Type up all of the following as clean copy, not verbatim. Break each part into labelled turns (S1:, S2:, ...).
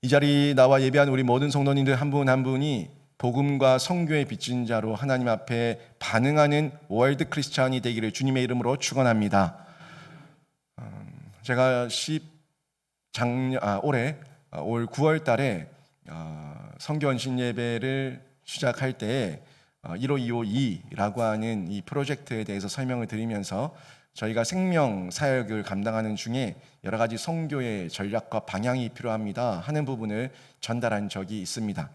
S1: 이 자리 나와 예배한 우리 모든 성도님들 한 분 한 분이 복음과 성교의 빚진 자로 하나님 앞에 반응하는 월드 크리스찬이 되기를 주님의 이름으로 축원합니다. 제가 올해 올 9월 달에 성교 헌신 예배를 시작할 때 15252라고 하는 이 프로젝트에 대해서 설명을 드리면서 저희가 생명 사역을 감당하는 중에 여러 가지 선교의 전략과 방향이 필요합니다 하는 부분을 전달한 적이 있습니다.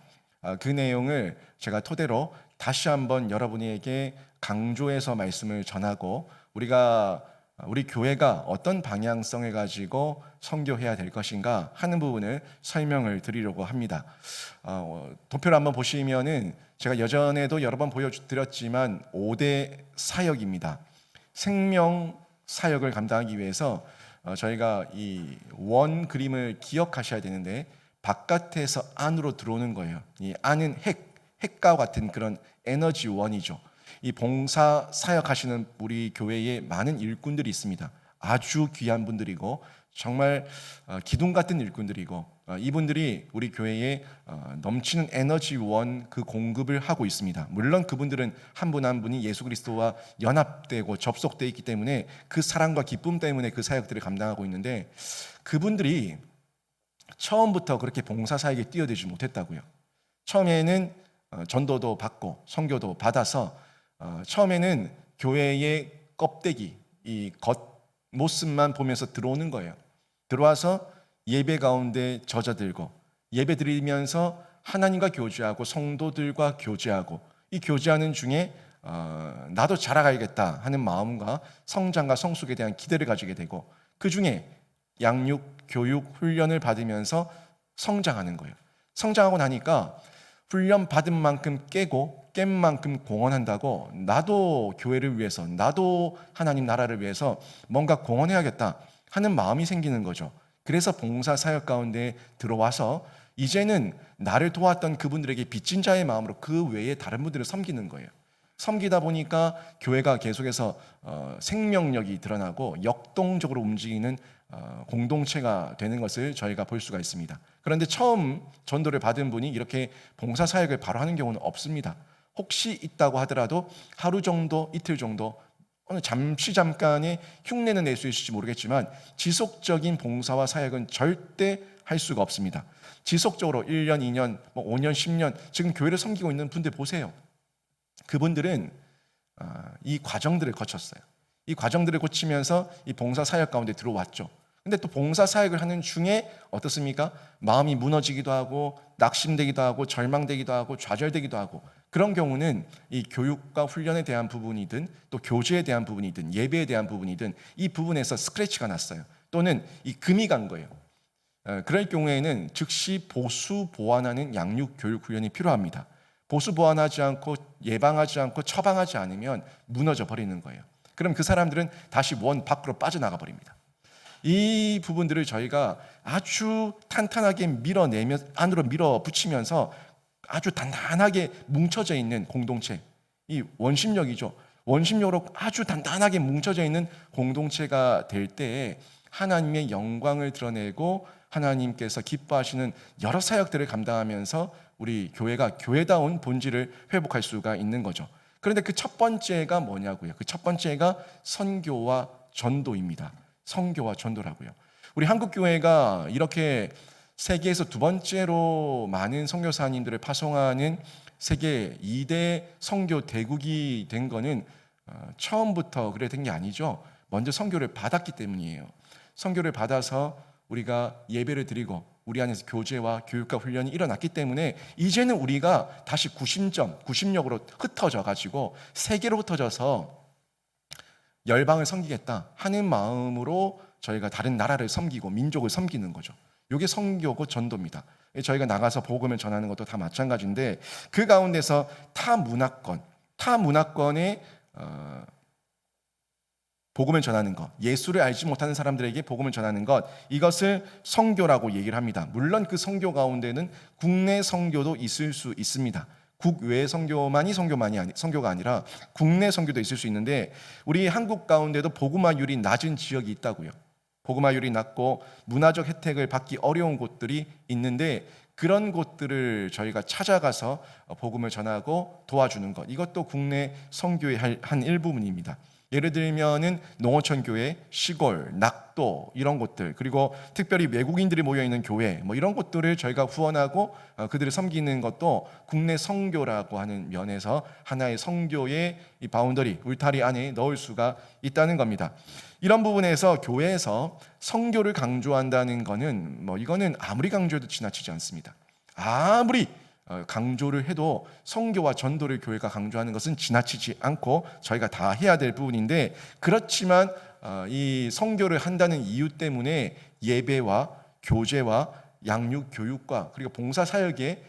S1: 그 내용을 제가 토대로 다시 한번 여러분에게 강조해서 말씀을 전하고 우리 교회가 어떤 방향성을 가지고 선교해야 될 것인가 하는 부분을 설명을 드리려고 합니다. 도표를 한번 보시면은 제가 예전에도 여러 번 보여드렸지만 5대 사역입니다. 생명 사역을 감당하기 위해서 저희가 이 원 그림을 기억하셔야 되는데 바깥에서 안으로 들어오는 거예요. 이 안은 핵과 같은 그런 에너지 원이죠. 이 봉사 사역하시는 우리 교회에 많은 일꾼들이 있습니다. 아주 귀한 분들이고 정말 기둥 같은 일꾼들이고 이분들이 우리 교회에 넘치는 에너지 원 그 공급을 하고 있습니다. 물론 그분들은 한 분 한 분이 예수 그리스도와 연합되고 접속되어 있기 때문에 그 사랑과 기쁨 때문에 그 사역들을 감당하고 있는데 그분들이 처음부터 그렇게 봉사 사역에 뛰어들지 못했다고요. 처음에는 전도도 받고 선교도 받아서 처음에는 교회의 껍데기, 이 겉모습만 보면서 들어오는 거예요. 들어와서 예배 가운데 젖어들고 예배 드리면서 하나님과 교제하고 성도들과 교제하고 이 교제하는 중에 나도 자라가야겠다 하는 마음과 성장과 성숙에 대한 기대를 가지게 되고 그 중에 양육, 교육, 훈련을 받으면서 성장하는 거예요. 성장하고 나니까 훈련 받은 만큼 깨고 깬 만큼 공헌한다고 나도 교회를 위해서 나도 하나님 나라를 위해서 뭔가 공헌해야겠다 하는 마음이 생기는 거죠. 그래서 봉사 사역 가운데 들어와서 이제는 나를 도왔던 그분들에게 빚진 자의 마음으로 그 외에 다른 분들을 섬기는 거예요. 섬기다 보니까 교회가 계속해서 생명력이 드러나고 역동적으로 움직이는 공동체가 되는 것을 저희가 볼 수가 있습니다. 그런데 처음 전도를 받은 분이 이렇게 봉사 사역을 바로 하는 경우는 없습니다. 혹시 있다고 하더라도 하루 정도, 이틀 정도 잠깐의 흉내는 낼 수 있을지 모르겠지만 지속적인 봉사와 사역은 절대 할 수가 없습니다. 지속적으로 1년, 2년, 5년, 10년 지금 교회를 섬기고 있는 분들 보세요. 그분들은 이 과정들을 거쳤어요. 이 과정들을 거치면서 이 봉사 사역 가운데 들어왔죠. 근데 또 봉사 사역을 하는 중에 어떻습니까? 마음이 무너지기도 하고 낙심되기도 하고 절망되기도 하고 좌절되기도 하고 그런 경우는 이 교육과 훈련에 대한 부분이든 또 교제에 대한 부분이든 예배에 대한 부분이든 이 부분에서 스크래치가 났어요. 또는 이 금이 간 거예요. 그럴 경우에는 즉시 보수 보완하는 양육 교육 훈련이 필요합니다. 보수 보완하지 않고 예방하지 않고 처방하지 않으면 무너져 버리는 거예요. 그럼 그 사람들은 다시 원 밖으로 빠져나가 버립니다. 이 부분들을 저희가 아주 탄탄하게 밀어내며 안으로 밀어붙이면서 아주 단단하게 뭉쳐져 있는 공동체, 이 원심력이죠. 원심력으로 아주 단단하게 뭉쳐져 있는 공동체가 될 때에 하나님의 영광을 드러내고 하나님께서 기뻐하시는 여러 사역들을 감당하면서 우리 교회가 교회다운 본질을 회복할 수가 있는 거죠. 그런데 그 첫 번째가 뭐냐고요? 그 첫 번째가 선교와 전도입니다. 선교와 전도라고요. 우리 한국 교회가 이렇게 세계에서 두 번째로 많은 선교사님들을 파송하는 세계 2대 선교 대국이 된 거는 처음부터 그래 된 게 아니죠. 먼저 선교를 받았기 때문이에요. 선교를 받아서 우리가 예배를 드리고 우리 안에서 교제와 교육과 훈련이 일어났기 때문에 이제는 우리가 다시 구심력으로 흩어져 가지고 세계로 흩어져서 열방을 섬기겠다 하는 마음으로 저희가 다른 나라를 섬기고 민족을 섬기는 거죠. 이게 선교고 전도입니다. 저희가 나가서 복음을 전하는 것도 다 마찬가지인데 그 가운데서 타문화권의 복음을 전하는 것, 예수를 알지 못하는 사람들에게 복음을 전하는 것, 이것을 선교라고 얘기를 합니다. 물론 그 선교 가운데는 국내 선교도 있을 수 있습니다. 국외 선교만이 선교가 아니라 국내 선교도 있을 수 있는데 우리 한국 가운데도 복음화율이 낮은 지역이 있다고요. 복음화율이 낮고 문화적 혜택을 받기 어려운 곳들이 있는데 그런 곳들을 저희가 찾아가서 복음을 전하고 도와주는 것, 이것도 국내 선교의 한 일부분입니다. 예를 들면은 농어촌 교회, 시골, 낙도 이런 곳들, 그리고 특별히 외국인들이 모여 있는 교회, 뭐 이런 곳들을 저희가 후원하고 그들을 섬기는 것도 국내 선교라고 하는 면에서 하나의 선교의 이 바운더리, 울타리 안에 넣을 수가 있다는 겁니다. 이런 부분에서 교회에서 선교를 강조한다는 거는 이거는 아무리 강조해도 지나치지 않습니다. 아무리 강조를 해도 선교와 전도를 교회가 강조하는 것은 지나치지 않고 저희가 다 해야 될 부분인데, 그렇지만 이 선교를 한다는 이유 때문에 예배와 교제와 양육 교육과 그리고 봉사 사역에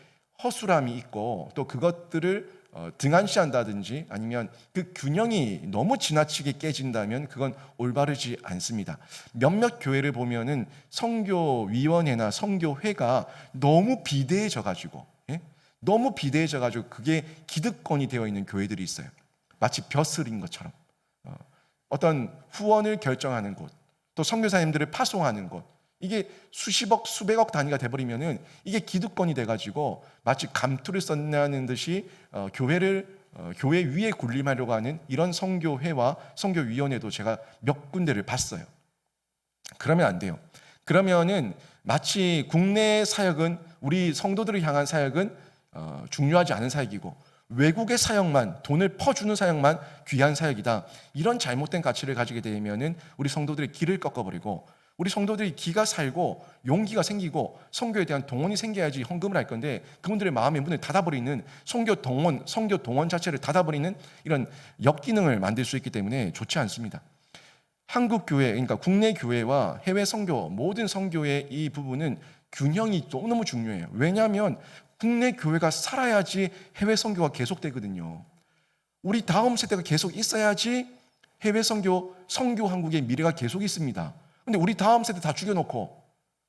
S1: 허술함이 있고 또 그것들을 등한시한다든지 아니면 그 균형이 너무 지나치게 깨진다면 그건 올바르지 않습니다. 몇몇 교회를 보면은 선교위원회나 선교회가 너무 비대해져 가지고 그게 기득권이 되어 있는 교회들이 있어요. 마치 벼슬인 것처럼 어떤 후원을 결정하는 곳, 또 선교사님들을 파송하는 곳, 이게 수십억, 수백억 단위가 돼버리면은 이게 기득권이 돼가지고 마치 감투를 썼냐는 듯이 교회 위에 군림하려고 하는 이런 선교회와 선교위원회도 제가 몇 군데를 봤어요. 그러면 안 돼요. 그러면은 마치 국내 사역은, 우리 성도들을 향한 사역은 중요하지 않은 사역이고 외국의 사역만, 돈을 퍼주는 사역만 귀한 사역이다, 이런 잘못된 가치를 가지게 되면은 우리 성도들의 길을 꺾어버리고 우리 성도들이 기가 살고 용기가 생기고 선교에 대한 동원이 생겨야지 헌금을 할 건데 그분들의 마음의 문을 닫아버리는, 선교 동원 자체를 닫아버리는 이런 역기능을 만들 수 있기 때문에 좋지 않습니다. 한국 교회, 그러니까 국내 교회와 해외 선교, 모든 선교의 이 부분은 균형이 너무너무 중요해요. 왜냐하면 국내 교회가 살아야지 해외 선교가 계속되거든요. 우리 다음 세대가 계속 있어야지 해외 선교 한국의 미래가 계속 있습니다. 근데 우리 다음 세대 다 죽여놓고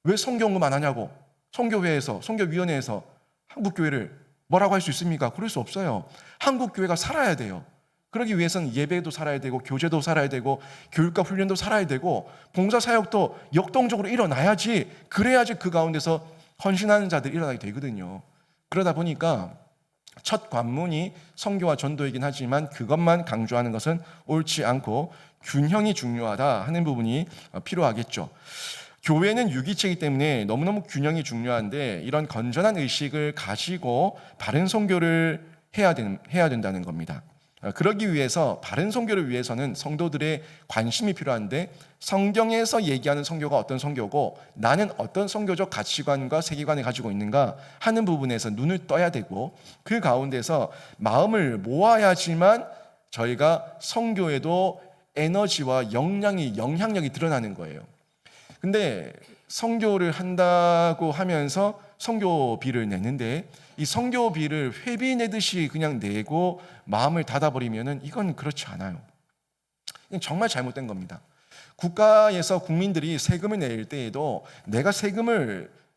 S1: 왜 선교헌금 안 하냐고 선교회에서, 선교위원회에서 한국 교회를 뭐라고 할 수 있습니까? 그럴 수 없어요. 한국 교회가 살아야 돼요. 그러기 위해서는 예배도 살아야 되고 교제도 살아야 되고 교육과 훈련도 살아야 되고 봉사 사역도 역동적으로 일어나야지, 그래야지 그 가운데서 헌신하는 자들이 일어나게 되거든요. 그러다 보니까 첫 관문이 선교와 전도이긴 하지만 그것만 강조하는 것은 옳지 않고 균형이 중요하다 하는 부분이 필요하겠죠. 교회는 유기체이기 때문에 너무너무 균형이 중요한데 이런 건전한 의식을 가지고 바른 선교를 해야 된다는 겁니다. 그러기 위해서, 바른 선교를 위해서는 성도들의 관심이 필요한데 성경에서 얘기하는 선교가 어떤 선교고 나는 어떤 선교적 가치관과 세계관을 가지고 있는가 하는 부분에서 눈을 떠야 되고 그 가운데서 마음을 모아야지만 저희가 선교에도 에너지와 영향력이 드러나는 거예요. 근데 선교를 한다고 하면서 선교비를 내는데 이 선교비를 회비 내듯이 그냥 내고 마음을 닫아버리면은 이건 그렇지 않아요. 이건 정말 잘못된 겁니다. 국가에서 국민들이 세금을 낼 때에도 내가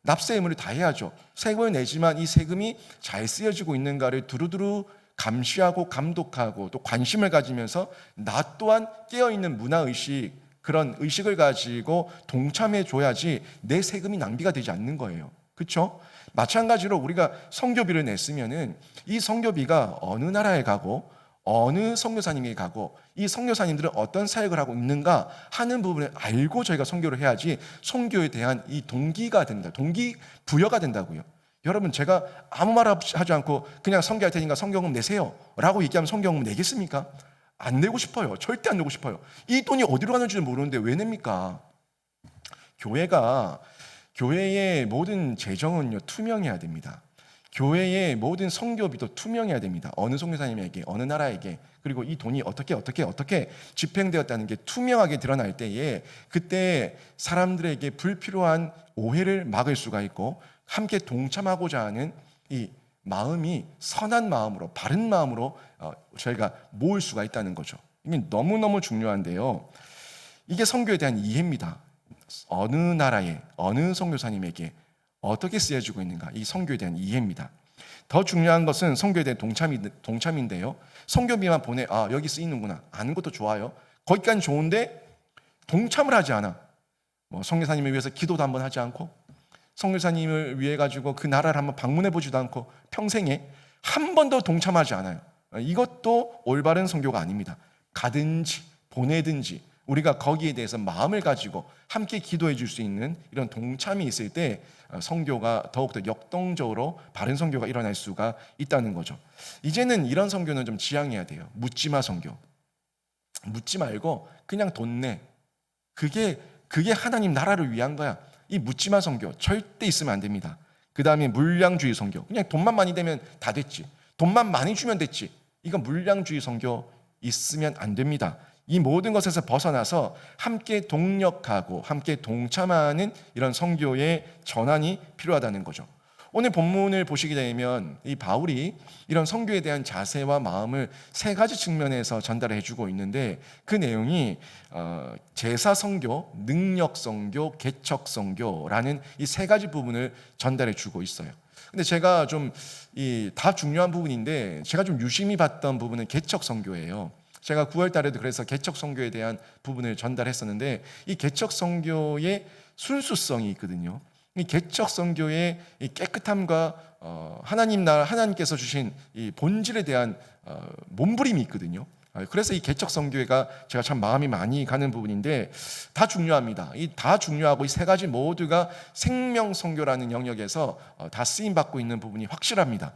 S1: 납세 의무를 다해야죠. 세금을 내지만 이 세금이 잘 쓰여지고 있는가를 두루두루 감시하고 감독하고 또 관심을 가지면서 나 또한 깨어있는 문화의식, 그런 의식을 가지고 동참해 줘야지 내 세금이 낭비가 되지 않는 거예요. 그렇죠? 마찬가지로 우리가 선교비를 냈으면은 이 선교비가 어느 나라에 가고 어느 선교사님에게 가고 이 선교사님들은 어떤 사역을 하고 있는가 하는 부분을 알고 저희가 선교를 해야지 선교에 대한 이 동기가 된다. 동기 부여가 된다고요. 여러분, 제가 아무 말 하지 않고 그냥 선교할 테니까 선교금 내세요 라고 얘기하면 선교금 내겠습니까? 안 내고 싶어요. 절대 안 내고 싶어요. 이 돈이 어디로 가는지는 모르는데 왜 냅니까? 교회의 모든 재정은요 투명해야 됩니다. 교회의 모든 선교비도 투명해야 됩니다. 어느 선교사님에게, 어느 나라에게, 그리고 이 돈이 어떻게 집행되었다는 게 투명하게 드러날 때에 그때 사람들에게 불필요한 오해를 막을 수가 있고 함께 동참하고자 하는 이 마음이 선한 마음으로, 바른 마음으로 저희가 모을 수가 있다는 거죠. 이게 너무너무 중요한데요. 이게 선교에 대한 이해입니다. 어느 나라에, 어느 선교사님에게 어떻게 쓰여지고 있는가, 이 선교에 대한 이해입니다. 더 중요한 것은 선교에 대한 동참인데요. 선교비만 여기 쓰이는구나 아는 것도 좋아요. 거기까지 좋은데 동참을 하지 않아. 뭐 선교사님을 위해서 기도도 한번 하지 않고 선교사님을 위해 가지고 그 나라를 한번 방문해 보지도 않고 평생에 한 번도 동참하지 않아요. 이것도 올바른 선교가 아닙니다. 가든지 보내든지 우리가 거기에 대해서 마음을 가지고 함께 기도해 줄 수 있는 이런 동참이 있을 때 선교가 더욱더 역동적으로 바른 선교가 일어날 수가 있다는 거죠. 이제는 이런 선교는 좀 지양해야 돼요. 묻지마 선교. 묻지 말고 그냥 돈 내. 그게 하나님 나라를 위한 거야. 이 묻지마 선교 절대 있으면 안 됩니다. 그 다음에 물량주의 선교. 그냥 돈만 많이 되면 다 됐지. 돈만 많이 주면 됐지. 이건 물량주의 선교 있으면 안 됩니다. 이 모든 것에서 벗어나서 함께 동력하고 함께 동참하는 이런 선교의 전환이 필요하다는 거죠. 오늘 본문을 보시게 되면 이 바울이 이런 선교에 대한 자세와 마음을 세 가지 측면에서 전달해 주고 있는데 그 내용이 제사 선교, 능력 선교, 개척 선교라는 이 세 가지 부분을 전달해 주고 있어요. 근데 제가 좀 다 중요한 부분인데 제가 좀 유심히 봤던 부분은 개척 선교예요. 제가 9월 달에도 그래서 개척 선교에 대한 부분을 전달했었는데 이 개척 선교의 순수성이 있거든요. 이 개척 선교의 이 깨끗함과 하나님께서 주신 이 본질에 대한 몸부림이 있거든요. 그래서 이 개척 선교회가 제가 참 마음이 많이 가는 부분인데 다 중요합니다. 이 다 중요하고 이 세 가지 모두가 생명 선교라는 영역에서 다 쓰임 받고 있는 부분이 확실합니다.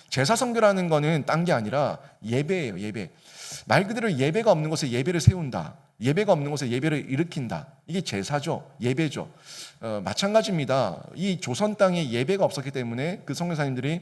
S1: 제사 선교라는 거는 딴 게 아니라 예배예요. 예배. 말 그대로 예배가 없는 곳에 예배를 세운다. 예배가 없는 곳에 예배를 일으킨다. 이게 제사죠. 예배죠. 마찬가지입니다. 이 조선 땅에 예배가 없었기 때문에 그 선교사님들이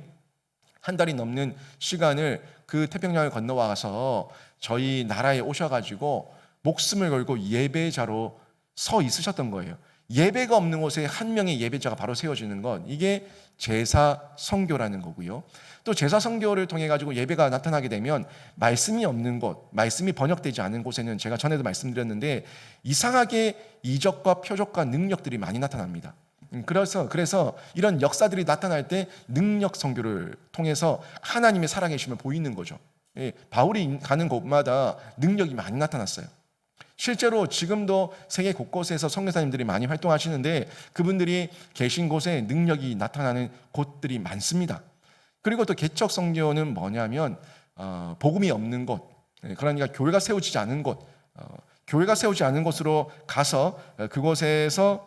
S1: 한 달이 넘는 시간을 그 태평양을 건너와서 저희 나라에 오셔가지고 목숨을 걸고 예배자로 서 있으셨던 거예요. 예배가 없는 곳에 한 명의 예배자가 바로 세워지는 건 이게 제사 선교라는 거고요. 또 제사 선교를 통해 가지고 예배가 나타나게 되면 말씀이 없는 곳, 말씀이 번역되지 않은 곳에는 제가 전에도 말씀드렸는데 이상하게 이적과 표적과 능력들이 많이 나타납니다. 그래서 이런 역사들이 나타날 때 능력 선교를 통해서 하나님의 살아계심을 보이는 거죠. 바울이 가는 곳마다 능력이 많이 나타났어요. 실제로 지금도 세계 곳곳에서 선교사님들이 많이 활동하시는데 그분들이 계신 곳에 능력이 나타나는 곳들이 많습니다. 그리고 또 개척 선교는 뭐냐면 복음이 없는 곳, 그러니까 교회가 세워지지 않은 곳, 교회가 세우지 않은 곳으로 가서 그곳에서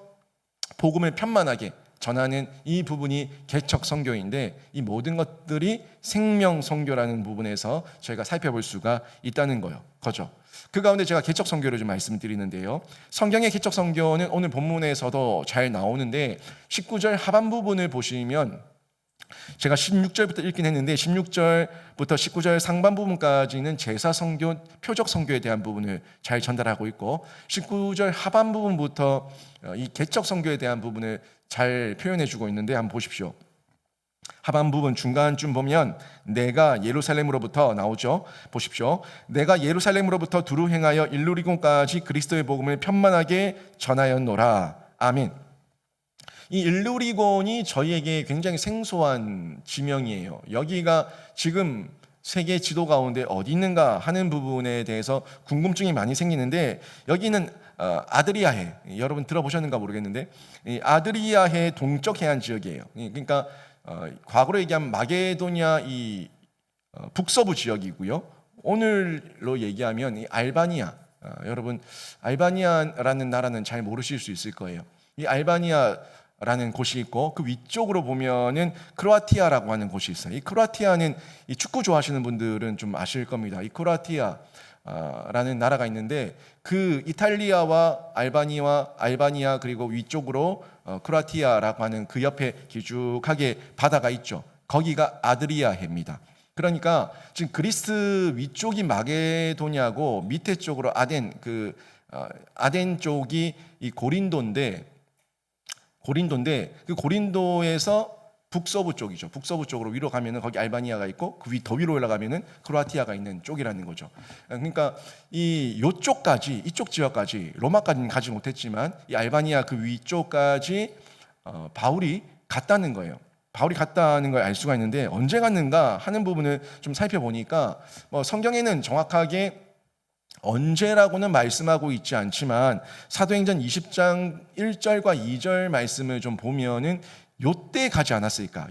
S1: 복음을 편만하게 전하는 이 부분이 개척 선교인데 이 모든 것들이 생명 선교라는 부분에서 저희가 살펴볼 수가 있다는 거죠. 그 가운데 제가 개척 선교를 좀 말씀드리는데요. 성경의 개척 선교는 오늘 본문에서도 잘 나오는데 19절 하반 부분을 보시면 제가 16절부터 읽긴 했는데 16절부터 19절 상반 부분까지는 제사 선교, 표적 선교에 대한 부분을 잘 전달하고 있고 19절 하반 부분부터 이 개척 선교에 대한 부분을 잘 표현해 주고 있는데 한번 보십시오. 하반 부분 중간쯤 보면 내가 예루살렘으로부터 나오죠. 보십시오. 내가 예루살렘으로부터 두루 행하여 일루리곤까지 그리스도의 복음을 편만하게 전하였노라. 아멘. 이 일루리곤이 저희에게 굉장히 생소한 지명이에요. 여기가 지금 세계 지도 가운데 어디 있는가 하는 부분에 대해서 궁금증이 많이 생기는데 여기는 아드리아해, 여러분 들어보셨는가 모르겠는데 아드리아해 동쪽 해안 지역이에요. 그러니까 과거로 얘기하면 마게도니아 이 북서부 지역이고요. 오늘로 얘기하면 이 알바니아, 여러분 알바니아라는 나라는 잘 모르실 수 있을 거예요. 이 알바니아라는 곳이 있고 그 위쪽으로 보면은 크로아티아라고 하는 곳이 있어요. 이 크로아티아는 이 축구 좋아하시는 분들은 좀 아실 겁니다. 이 크로아티아라는 나라가 있는데 그 이탈리아와 알바니아 그리고 위쪽으로 크로아티아라고 하는 그 옆에 길쭉하게 바다가 있죠. 거기가 아드리아해입니다. 그러니까 지금 그리스 위쪽이 마게도냐고 밑에 쪽으로 아덴 쪽이 이 고린도인데 그 고린도에서 북서부 쪽이죠. 북서부 쪽으로 위로 가면은 거기 알바니아가 있고 그 더 위로 올라가면은 크로아티아가 있는 쪽이라는 거죠. 그러니까 이쪽까지 이쪽 지역까지 로마까지는 가지 못했지만 이 알바니아 그 위쪽까지 바울이 갔다는 거예요. 바울이 갔다는 걸 알 수가 있는데 언제 갔는가 하는 부분을 좀 살펴보니까 성경에는 정확하게 언제라고는 말씀하고 있지 않지만 사도행전 20장 1절과 2절 말씀을 좀 보면은 요때 가지 않았을까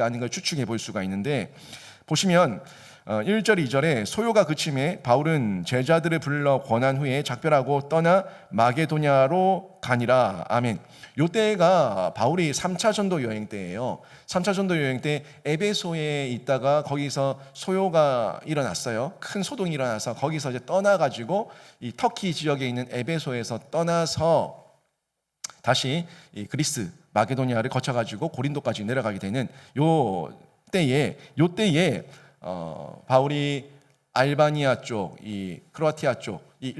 S1: 하는 걸 추측해 볼 수가 있는데, 보시면 1절 2절에 소요가 그침에 바울은 제자들을 불러 권한 후에 작별하고 떠나 마게도냐로 가니라. 아멘. 요때가 바울이 3차 전도 여행 때예요. 3차 전도 여행 때 에베소에 있다가 거기서 소요가 일어났어요. 큰 소동이 일어나서 거기서 이제 떠나가지고 이 터키 지역에 있는 에베소에서 떠나서 다시 이 그리스 마게도니아를 거쳐가지고 고린도까지 내려가게 되는 요 때에 바울이 알바니아 쪽, 이 크로아티아 쪽, 이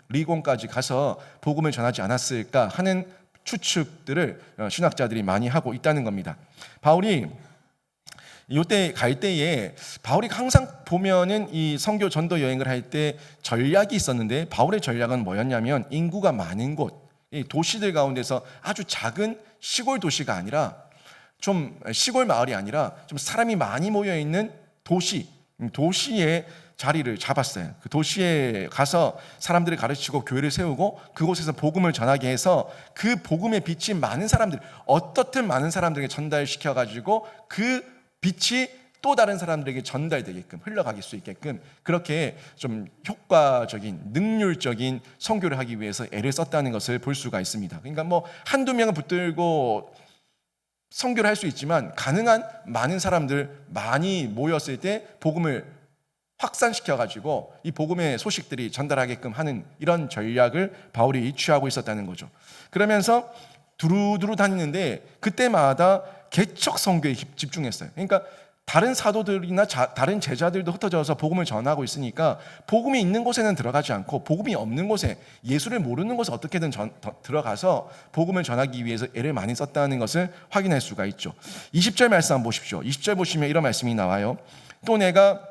S1: 일리곤까지 가서 복음을 전하지 않았을까 하는 추측들을 신학자들이 많이 하고 있다는 겁니다. 바울이 이때 갈 때에 바울이 항상 보면은 이 선교 전도 여행을 할 때 전략이 있었는데, 바울의 전략은 뭐였냐면 인구가 많은 곳, 이 도시들 가운데서 아주 작은 시골 도시가 아니라 좀 시골 마을이 아니라 좀 사람이 많이 모여 있는 도시의 자리를 잡았어요. 그 도시에 가서 사람들을 가르치고 교회를 세우고 그곳에서 복음을 전하게 해서 그 복음의 빛이 많은 사람들, 어떻든 많은 사람들에게 전달시켜 가지고 그 빛이 또 다른 사람들에게 전달되게끔 흘러갈 수 있게끔 그렇게 좀 효과적인 능률적인 선교를 하기 위해서 애를 썼다는 것을 볼 수가 있습니다. 그러니까 뭐 한두 명을 붙들고 선교를 할 수 있지만 가능한 많은 사람들 많이 모였을 때 복음을 확산시켜 가지고 이 복음의 소식들이 전달하게끔 하는 이런 전략을 바울이 취하고 있었다는 거죠. 그러면서 두루두루 다니는데 그때마다 개척 선교에 집중했어요. 그러니까 다른 사도들이나 다른 제자들도 흩어져서 복음을 전하고 있으니까 복음이 있는 곳에는 들어가지 않고 복음이 없는 곳에, 예수를 모르는 곳에 어떻게든 들어가서 복음을 전하기 위해서 애를 많이 썼다는 것을 확인할 수가 있죠. 20절 말씀 한번 보십시오. 20절 보시면 이런 말씀이 나와요. 또 내가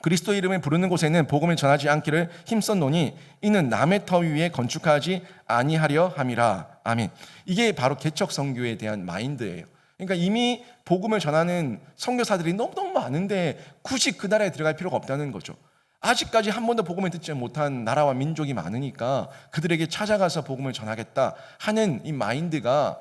S1: 그리스도 이름을 부르는 곳에는 복음을 전하지 않기를 힘썼노니 이는 남의 터 위에 건축하지 아니하려 함이라. 아멘. 이게 바로 개척 선교에 대한 마인드예요. 그러니까 이미 복음을 전하는 선교사들이 너무너무 많은데 굳이 그 나라에 들어갈 필요가 없다는 거죠. 아직까지 한 번도 복음을 듣지 못한 나라와 민족이 많으니까 그들에게 찾아가서 복음을 전하겠다 하는 이 마인드가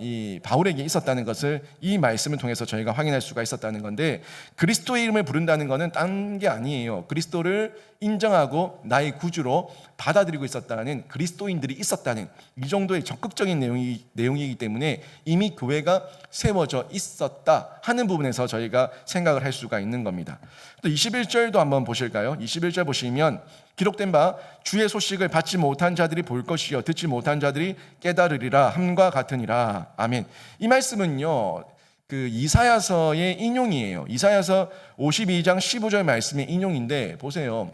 S1: 이 바울에게 있었다는 것을 이 말씀을 통해서 저희가 확인할 수가 있었다는 건데, 그리스도의 이름을 부른다는 것은 딴 게 아니에요. 그리스도를 인정하고 나의 구주로 받아들이고 있었다는 그리스도인들이 있었다는 이 정도의 적극적인 내용이기 때문에 이미 교회가 세워져 있었다 하는 부분에서 저희가 생각을 할 수가 있는 겁니다. 또 21절도 한번 보실까요? 21절 보시면 기록된 바 주의 소식을 받지 못한 자들이 볼 것이요 듣지 못한 자들이 깨달으리라 함과 같으니라. 아멘. 이 말씀은요, 그 이사야서의 인용이에요. 이사야서 52장 15절 말씀의 인용인데 보세요.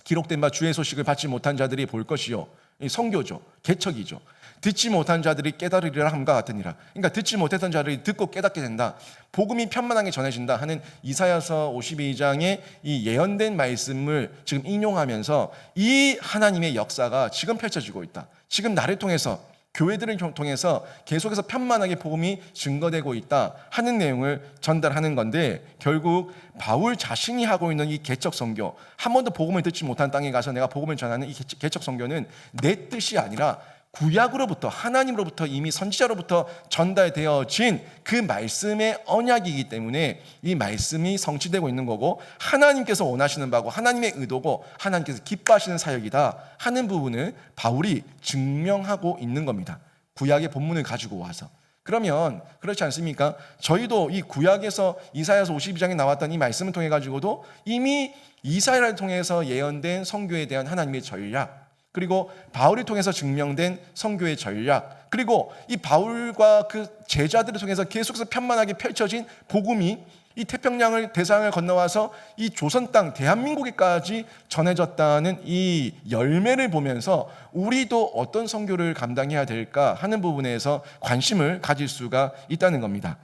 S1: 기록된 바 주의 소식을 받지 못한 자들이 볼 것이요, 선교죠, 개척이죠. 듣지 못한 자들이 깨달으리라 함과 같으니라. 그러니까 듣지 못했던 자들이 듣고 깨닫게 된다, 복음이 편만하게 전해진다 하는 이사야서 52장의 이 예언된 말씀을 지금 인용하면서 이 하나님의 역사가 지금 펼쳐지고 있다. 지금 나를 통해서, 교회들을 통해서 계속해서 편만하게 복음이 증거되고 있다 하는 내용을 전달하는 건데, 결국 바울 자신이 하고 있는 이 개척 선교, 한 번도 복음을 듣지 못한 땅에 가서 내가 복음을 전하는 이 개척 선교는 내 뜻이 아니라 구약으로부터, 하나님으로부터 이미 선지자로부터 전달되어진 그 말씀의 언약이기 때문에 이 말씀이 성취되고 있는 거고, 하나님께서 원하시는 바고 하나님의 의도고 하나님께서 기뻐하시는 사역이다 하는 부분을 바울이 증명하고 있는 겁니다. 구약의 본문을 가지고 와서. 그러면 그렇지 않습니까? 저희도 이 구약에서 이사야서 52장에 나왔던 이 말씀을 통해 가지고도 이미 이사야를 통해서 예언된 선교에 대한 하나님의 전략, 그리고 바울을 통해서 증명된 선교의 전략, 그리고 이 바울과 그 제자들을 통해서 계속해서 편만하게 펼쳐진 복음이 이 태평양을 대상을 건너와서 이 조선 땅 대한민국에까지 전해졌다는 이 열매를 보면서 우리도 어떤 선교를 감당해야 될까 하는 부분에서 관심을 가질 수가 있다는 겁니다.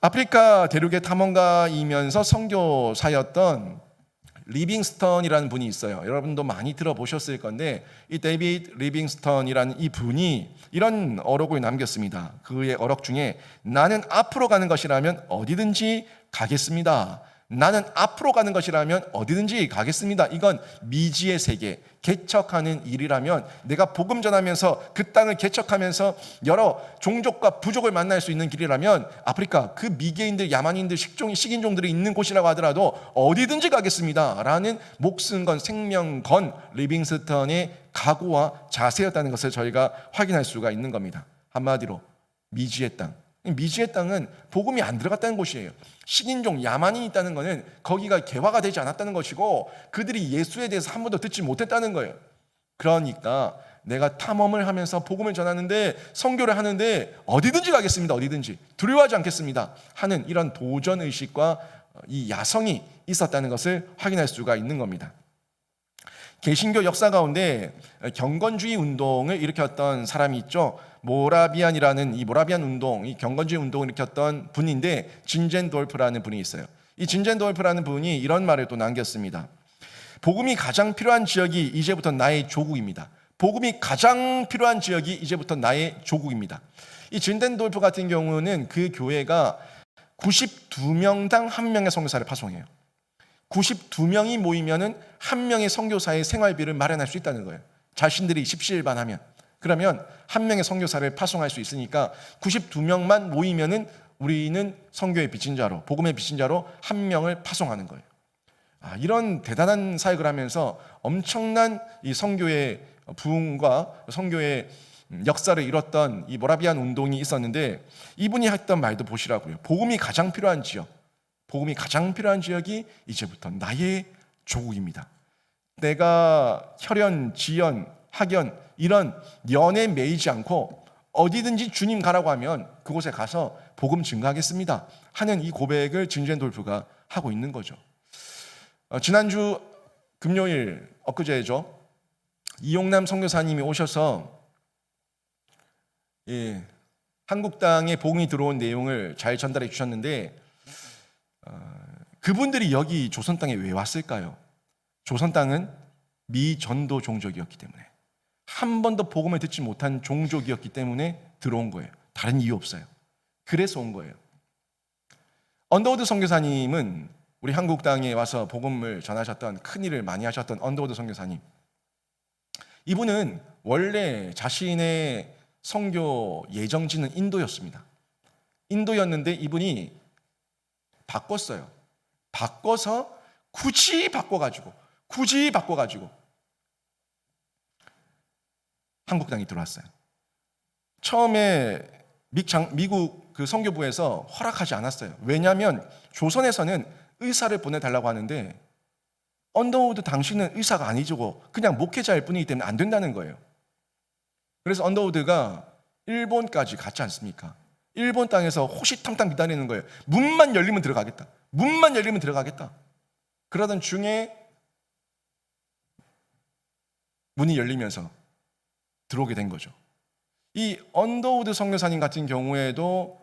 S1: 아프리카 대륙의 탐험가이면서 선교사였던 리빙스턴이라는 분이 있어요. 여러분도 많이 들어보셨을 건데, 이 데이비드 리빙스턴이라는 이 분이 이런 어록을 남겼습니다. 그의 어록 중에 나는 앞으로 가는 것이라면 어디든지 가겠습니다. 나는 앞으로 가는 것이라면 어디든지 가겠습니다. 이건 미지의 세계, 개척하는 일이라면 내가 복음 전하면서 그 땅을 개척하면서 여러 종족과 부족을 만날 수 있는 길이라면 아프리카 그 미개인들, 야만인들, 식인종들이 있는 곳이라고 하더라도 어디든지 가겠습니다 라는 목숨 건 생명 건 리빙스턴의 각오와 자세였다는 것을 저희가 확인할 수가 있는 겁니다. 한마디로 미지의 땅. 미지의 땅은 복음이 안 들어갔다는 곳이에요. 식인종, 야만인이 있다는 것은 거기가 개화가 되지 않았다는 것이고 그들이 예수에 대해서 한 번도 듣지 못했다는 거예요. 그러니까 내가 탐험을 하면서 복음을 전하는데 선교를 하는데 어디든지 가겠습니다. 어디든지 두려워하지 않겠습니다 하는 이런 도전의식과 이 야성이 있었다는 것을 확인할 수가 있는 겁니다. 개신교 역사 가운데 경건주의 운동을 일으켰던 사람이 있죠. 모라비안이라는 이 모라비안 운동, 이 경건주의 운동을 일으켰던 분인데 진젠돌프라는 분이 있어요. 이 진젠돌프라는 분이 이런 말을 또 남겼습니다. 복음이 가장 필요한 지역이 이제부터 나의 조국입니다. 복음이 가장 필요한 지역이 이제부터 나의 조국입니다. 이 진젠돌프 같은 경우는 그 교회가 92명당 1명의 선교사를 파송해요. 92명이 모이면은 한 명의 선교사의 생활비를 마련할 수 있다는 거예요. 자신들이 십시일반하면. 그러면 한 명의 선교사를 파송할 수 있으니까 92명만 모이면은 우리는 선교의 빚진 자로, 복음의 빚진 자로 한 명을 파송하는 거예요. 이런 대단한 사역을 하면서 엄청난 이 선교의 부흥과 선교의 역사를 이뤘던 이 모라비안 운동이 있었는데 이분이 했던 말도 보시라고요. 복음이 가장 필요한 지역, 복음이 가장 필요한 지역이 이제부터 나의 조국입니다. 내가 혈연, 지연, 학연 이런 연에 매이지 않고 어디든지 주님 가라고 하면 그곳에 가서 복음 증거하겠습니다 하는 이 고백을 진젠돌프가 하고 있는 거죠. 지난주 금요일 엊그제죠. 이용남 선교사님이 오셔서 한국 땅에 복음이 들어온 내용을 잘 전달해 주셨는데 그분들이 여기 조선 땅에 왜 왔을까요? 조선 땅은 미전도 종족이었기 때문에 한 번도 복음을 듣지 못한 종족이었기 때문에 들어온 거예요. 다른 이유 없어요. 그래서 온 거예요. 언더우드 선교사님은 우리 한국 땅에 와서 복음을 전하셨던 큰 일을 많이 하셨던 언더우드 선교사님, 이분은 원래 자신의 선교 예정지는 인도였습니다. 인도였는데 이분이 바꿨어요. 바꿔서 굳이 바꿔가지고 한국 땅에 들어왔어요. 처음에 미국 그 선교부에서 허락하지 않았어요. 왜냐하면 조선에서는 의사를 보내달라고 하는데 언더우드 당신은 의사가 아니죠. 그냥 목회자일 뿐이기 때문에 안 된다는 거예요. 그래서 언더우드가 일본까지 갔지 않습니까? 일본 땅에서 호시탐탐 기다리는 거예요. 문만 열리면 들어가겠다. 문만 열리면 들어가겠다. 그러던 중에 문이 열리면서 들어오게 된 거죠. 이 언더우드 선교사님 같은 경우에도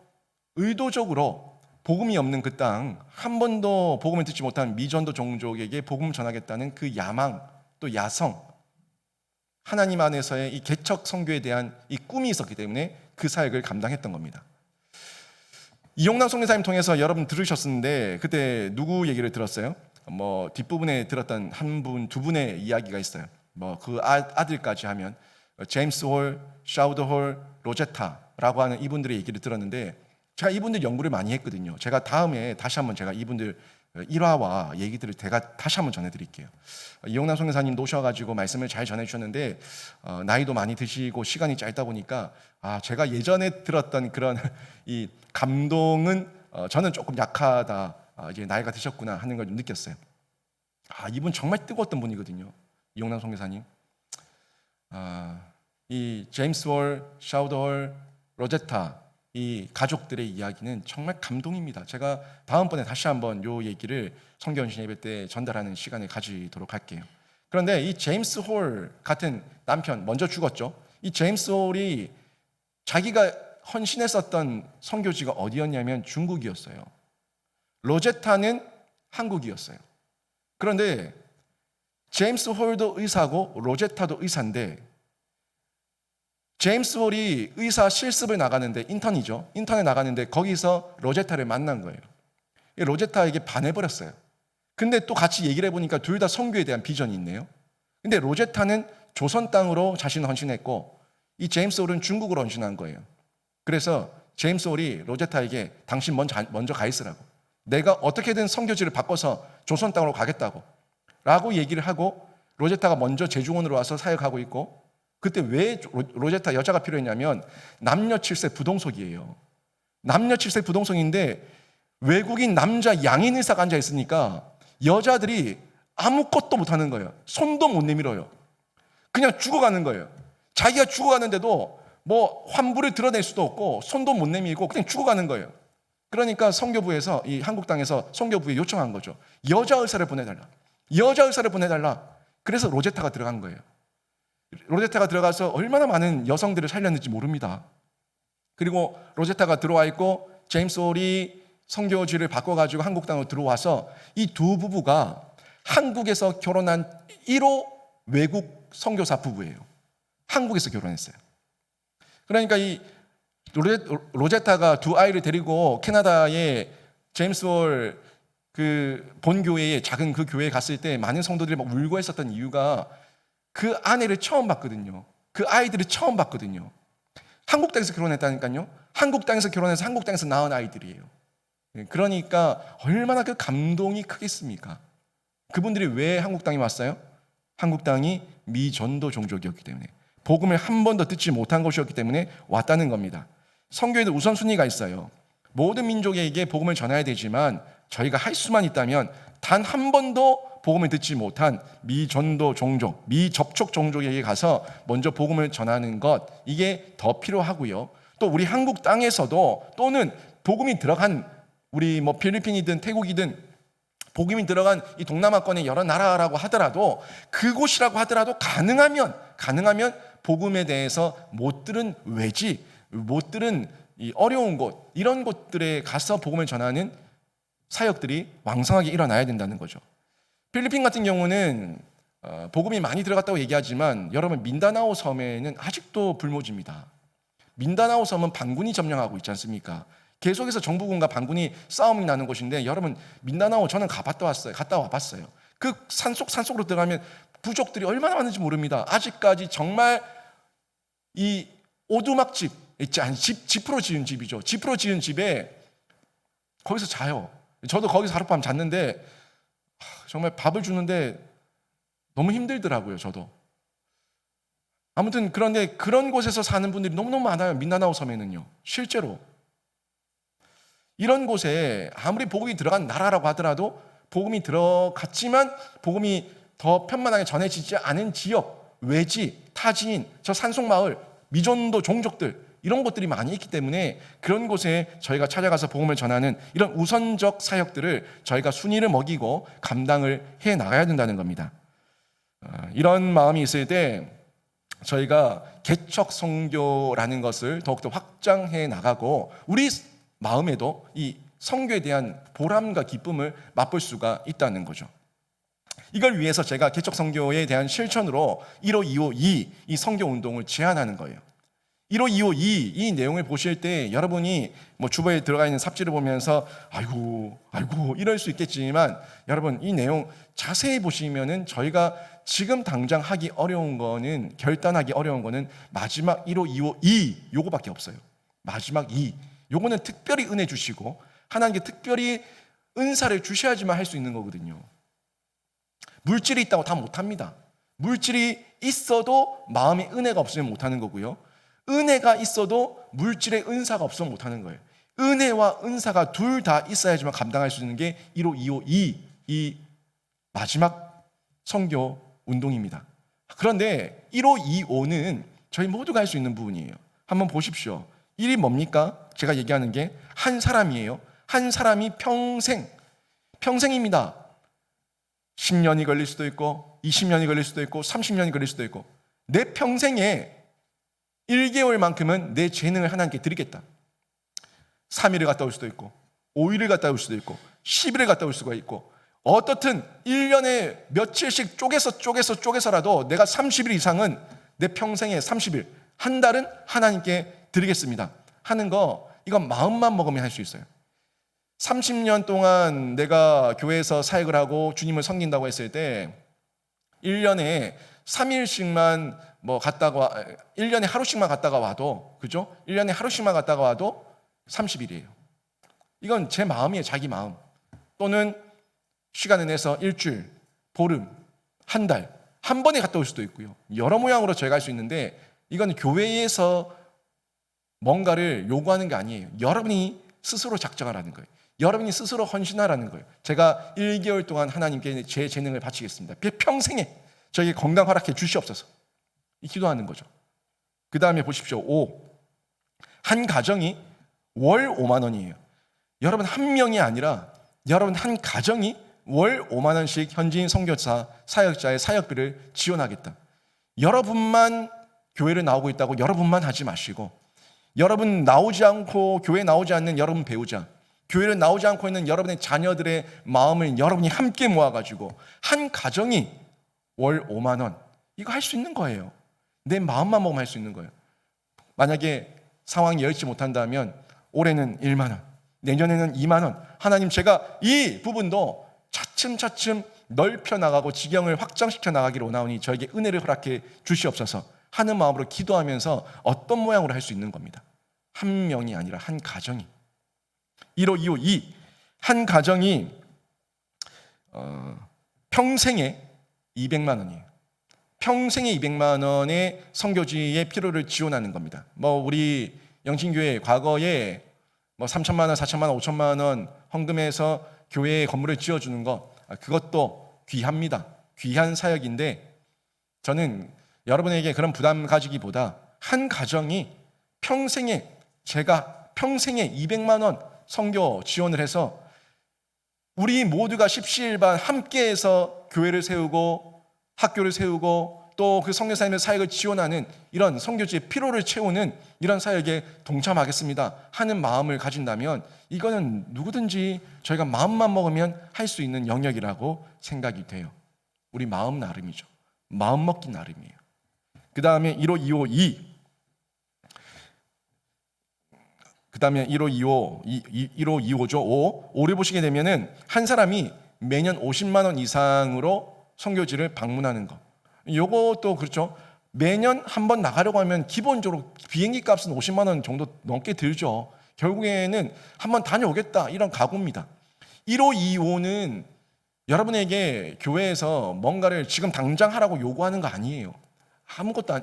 S1: 의도적으로 복음이 없는 그 땅, 한 번도 복음을 듣지 못한 미전도 종족에게 복음을 전하겠다는 그 야망, 또 야성, 하나님 안에서의 이 개척 선교에 대한 이 꿈이 있었기 때문에 그 사역을 감당했던 겁니다. 이용남 선교사님 통해서 여러분 들으셨는데 그때 누구 얘기를 들었어요? 뒷부분에 들었던 한 분, 두 분의 이야기가 있어요. 그 아들까지 하면 제임스 홀, 샤우더 홀, 로제타라고 하는 이분들의 얘기를 들었는데 제가 이분들 연구를 많이 했거든요. 제가 다음에 다시 한번 제가 이분들 일화와 얘기들을 제가 다시 한번 전해드릴게요. 이용남 선교사님도 오셔가지고 말씀을 잘 전해주셨는데 나이도 많이 드시고 시간이 짧다 보니까 제가 예전에 들었던 그런 이 감동은 저는 조금 약하다. 이제 나이가 드셨구나 하는 걸 좀 느꼈어요. 이분 정말 뜨거웠던 분이거든요. 이용남 선교사님. 이 제임스 월, 샤우더 월, 로제타 이 가족들의 이야기는 정말 감동입니다. 제가 다음번에 다시 한번 이 얘기를 성경신 예배 때 전달하는 시간을 가지도록 할게요. 그런데 이 제임스 홀 같은 남편 먼저 죽었죠. 이 제임스 홀이 자기가 헌신했었던 선교지가 어디였냐면 중국이었어요. 로제타는 한국이었어요. 그런데 제임스 홀도 의사고 로제타도 의사인데 제임스 홀이 의사 실습을 나가는데 인턴에 나가는데 거기서 로제타를 만난 거예요. 로제타에게 반해버렸어요. 근데 또 같이 얘기를 해보니까 둘 다 선교에 대한 비전이 있네요. 근데 로제타는 조선 땅으로 자신을 헌신했고 이 제임스 올은 중국으로 헌신한 거예요. 그래서 제임스 올이 로제타에게 당신 먼저 가 있으라고, 내가 어떻게든 선교지를 바꿔서 조선 땅으로 가겠다고 라고 얘기를 하고, 로제타가 먼저 제중원으로 와서 사역하고 있고, 그때 왜 로제타 여자가 필요했냐면 남녀 7세 부동석이에요. 남녀 7세 부동석인데 외국인 남자 양인 의사가 앉아 있으니까 여자들이 아무것도 못하는 거예요. 손도 못 내밀어요. 그냥 죽어가는 거예요. 자기가 죽어가는데도 뭐 환부를 드러낼 수도 없고 손도 못 내밀고 그냥 죽어가는 거예요. 그러니까 선교부에서, 이 한국 땅에서 선교부에 요청한 거죠. 여자 의사를 보내달라. 여자 의사를 보내달라. 그래서 로제타가 들어간 거예요. 로제타가 들어가서 얼마나 많은 여성들을 살렸는지 모릅니다. 그리고 로제타가 들어와 있고 제임스 올이 선교지를 바꿔가지고 한국 땅으로 들어와서 이 두 부부가 한국에서 결혼한 1호 외국 선교사 부부예요. 한국에서 결혼했어요. 그러니까 이 로제타가 두 아이를 데리고 캐나다의 제임스 올 그 본교회에, 작은 그 교회에 갔을 때 많은 성도들이 막 울고 했었던 이유가 그 아내를 처음 봤거든요. 그 아이들을 처음 봤거든요. 한국 땅에서 결혼했다니까요. 한국 땅에서 결혼해서 한국 땅에서 낳은 아이들이에요. 그러니까 얼마나 그 감동이 크겠습니까? 그분들이 왜 한국 땅에 왔어요? 한국 땅이 미전도 종족이었기 때문에, 복음을 한 번도 듣지 못한 것이었기 때문에 왔다는 겁니다. 선교에도 우선순위가 있어요. 모든 민족에게 복음을 전해야 되지만 저희가 할 수만 있다면 단 한 번도 복음을 듣지 못한 미전도 종족, 미접촉 종족에게 가서 먼저 복음을 전하는 것, 이게 더 필요하고요. 또 우리 한국 땅에서도, 또는 복음이 들어간 우리 뭐 필리핀이든 태국이든 복음이 들어간 이 동남아권의 여러 나라라고 하더라도, 그곳이라고 하더라도 가능하면 복음에 대해서 못 들은 외지, 못 들은 이 어려운 곳, 이런 곳들에 가서 복음을 전하는 사역들이 왕성하게 일어나야 된다는 거죠. 필리핀 같은 경우는 복음이 많이 들어갔다고 얘기하지만 여러분, 민다나오 섬에는 아직도 불모지입니다. 민다나오 섬은 반군이 점령하고 있지 않습니까? 계속해서 정부군과 반군이 싸움이 나는 곳인데, 여러분 민다나오 저는 갔다 와봤어요. 그 산속으로 들어가면 부족들이 얼마나 많은지 모릅니다. 아직까지 정말 이 오두막집 있지 않, 지프로 지은 집이죠. 지프로 지은 집에 거기서 자요. 저도 거기서 하룻밤 잤는데 정말 밥을 주는데 너무 힘들더라고요. 저도. 아무튼 그런데 그런 곳에서 사는 분들이 너무너무 많아요. 민다나오 섬에는요. 실제로 이런 곳에 아무리 복음이 들어간 나라라고 하더라도, 복음이 들어갔지만 복음이 더 편만하게 전해지지 않은 지역, 외지, 타지인, 저 산속마을, 미전도 종족들, 이런 것들이 많이 있기 때문에 그런 곳에 저희가 찾아가서 복음을 전하는 이런 우선적 사역들을 저희가 순위를 먹이고 감당을 해 나가야 된다는 겁니다. 이런 마음이 있을 때 저희가 개척 선교라는 것을 더욱더 확장해 나가고, 우리 마음에도 이 선교에 대한 보람과 기쁨을 맛볼 수가 있다는 거죠. 이걸 위해서 제가 개척 선교에 대한 실천으로 15252 이 선교 운동을 제안하는 거예요. 15252 이 내용을 보실 때 여러분이 뭐 주보에 들어가 있는 삽지를 보면서 아이고 이럴 수 있겠지만, 여러분 이 내용 자세히 보시면은 저희가 지금 당장 하기 어려운 거는, 결단하기 어려운 거는 마지막 15252 요거밖에 없어요. 마지막 2 요거는 특별히 은혜 주시고 하나님께 특별히 은사를 주셔야지만 할 수 있는 거거든요. 물질이 있다고 다 못합니다. 물질이 있어도 마음의 은혜가 없으면 못하는 거고요. 은혜가 있어도 물질의 은사가 없으면 못하는 거예요. 은혜와 은사가 둘 다 있어야지만 감당할 수 있는 게 15252 이 마지막 선교 운동입니다. 그런데 1525는 저희 모두가 할 수 있는 부분이에요. 한번 보십시오. 1이 뭡니까? 제가 얘기하는 게 한 사람이에요. 한 사람이 평생입니다. 10년이 걸릴 수도 있고 20년이 걸릴 수도 있고 30년이 걸릴 수도 있고, 내 평생에 1개월만큼은 내 재능을 하나님께 드리겠다. 3일을 갔다 올 수도 있고 5일을 갔다 올 수도 있고 10일을 갔다 올 수가 있고, 어떻든 1년에 며칠씩 쪼개서라도 내가 30일 이상은, 내 평생에 30일, 한 달은 하나님께 드리겠습니다 하는 거, 이건 마음만 먹으면 할 수 있어요. 30년 동안 내가 교회에서 사역을 하고 주님을 섬긴다고 했을 때 1년에 3일씩만 뭐 갔다가 1년에 하루씩만 갔다가 와도, 그죠? 1년에 하루씩만 갔다가 와도 30일이에요. 이건 제 마음이에요. 자기 마음. 또는 시간을 내서 일주일, 보름, 한 달, 한 번에 갔다 올 수도 있고요. 여러 모양으로 저희가 할 수 있는데, 이건 교회에서 뭔가를 요구하는 게 아니에요. 여러분이 스스로 작정하라는 거예요. 여러분이 스스로 헌신하라는 거예요. 제가 1개월 동안 하나님께 제 재능을 바치겠습니다. 평생에 저에게 건강 허락해 주시옵소서. 기도하는 거죠. 그 다음에 보십시오. 5. 한 가정이 월 5만 원이에요. 여러분 한 명이 아니라 여러분 한 가정이 월 5만 원씩 현지인 선교사, 사역자의 사역비를 지원하겠다. 여러분만 교회를 나오고 있다고 여러분만 하지 마시고, 여러분 나오지 않고 교회 나오지 않는 여러분 배우자, 교회를 나오지 않고 있는 여러분의 자녀들의 마음을 여러분이 함께 모아가지고 한 가정이 월 5만 원, 이거 할 수 있는 거예요. 내 마음만 먹으면 할 수 있는 거예요. 만약에 상황이 여의치 못한다면 올해는 1만 원, 내년에는 2만 원. 하나님, 제가 이 부분도 차츰차츰 넓혀 나가고 지경을 확장시켜 나가기를 원하오니 저에게 은혜를 허락해 주시옵소서 하는 마음으로 기도하면서 어떤 모양으로 할 수 있는 겁니다. 한 명이 아니라 한 가정이. 1호, 2호, 2. 한 가정이 평생에 200만 원이에요. 평생에 200만 원의 선교지의 필요를 지원하는 겁니다. 우리 영신교회 과거에 3천만 원, 4천만 원, 5천만 원 헌금해서 교회에 건물을 지어주는 것, 그것도 귀합니다. 귀한 사역인데, 저는 여러분에게 그런 부담 가지기보다 한 가정이 제가 평생에 200만 원 선교 지원을 해서 우리 모두가 십시일반 함께해서 교회를 세우고 학교를 세우고 또 그 선교사님의 사역을 지원하는 이런 선교지의 피로를 채우는 이런 사역에 동참하겠습니다 하는 마음을 가진다면, 이거는 누구든지 저희가 마음만 먹으면 할 수 있는 영역이라고 생각이 돼요. 우리 마음 나름이죠. 마음 먹기 나름이에요. 그 다음에 1호, 2호, 2. 그 다음에 1호, 2호, 1호, 2호죠. 5. 5를 보시게 되면은 한 사람이 매년 50만 원 이상으로 선교지를 방문하는 것. 요것도 그렇죠. 매년 한 번 나가려고 하면 기본적으로 비행기 값은 50만 원 정도 넘게 들죠. 결국에는 한 번 다녀오겠다, 이런 각오입니다. 1호, 2호는 여러분에게 교회에서 뭔가를 지금 당장 하라고 요구하는 거 아니에요. 아무것도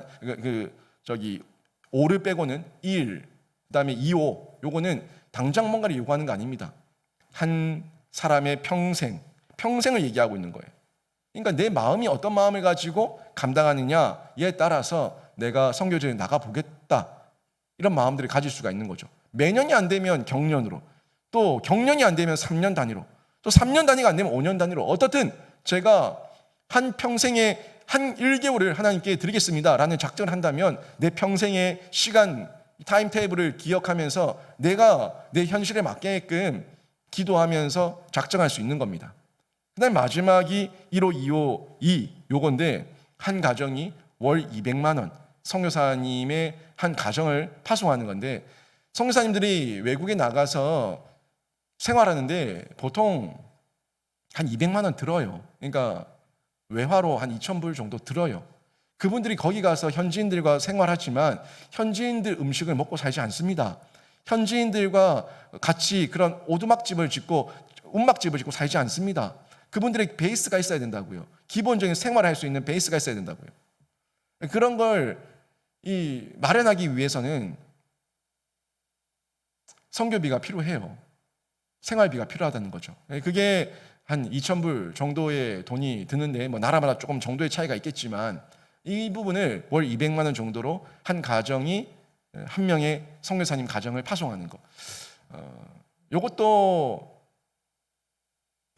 S1: 5를 빼고는 1, 그다음에 2호, 요거는 당장 뭔가를 요구하는 거 아닙니다. 한 사람의 평생을 얘기하고 있는 거예요. 그러니까 내 마음이 어떤 마음을 가지고 감당하느냐에 따라서 내가 선교지에 나가보겠다, 이런 마음들을 가질 수가 있는 거죠. 매년이 안 되면 경년으로, 또 경년이 안 되면 3년 단위로, 또 3년 단위가 안 되면 5년 단위로, 어떻든 제가 한 평생에 한 1개월을 하나님께 드리겠습니다 라는 작정을 한다면 내 평생의 시간, 타임 테이블을 기억하면서 내가 내 현실에 맞게끔 기도하면서 작정할 수 있는 겁니다. 그 다음에 마지막이 1호, 2호, 2, 요건데, 한 가정이 월 200만 원, 선교사님의 한 가정을 파송하는 건데, 선교사님들이 외국에 나가서 생활하는데 보통 한 200만 원 들어요. 그러니까 외화로 한 2,000불 정도 들어요. 그분들이 거기 가서 현지인들과 생활하지만 현지인들 음식을 먹고 살지 않습니다. 현지인들과 같이 그런 오두막집을 짓고 움막집을 짓고 살지 않습니다. 그분들의 베이스가 있어야 된다고요. 기본적인 생활을 할 수 있는 베이스가 있어야 된다고요. 그런 걸 마련하기 위해서는 선교비가 필요해요. 생활비가 필요하다는 거죠. 그게 한 2,000불 정도의 돈이 드는데, 나라마다 조금 정도의 차이가 있겠지만 이 부분을 월 200만 원 정도로 한 가정이 한 명의 선교사님 가정을 파송하는 것. 이것도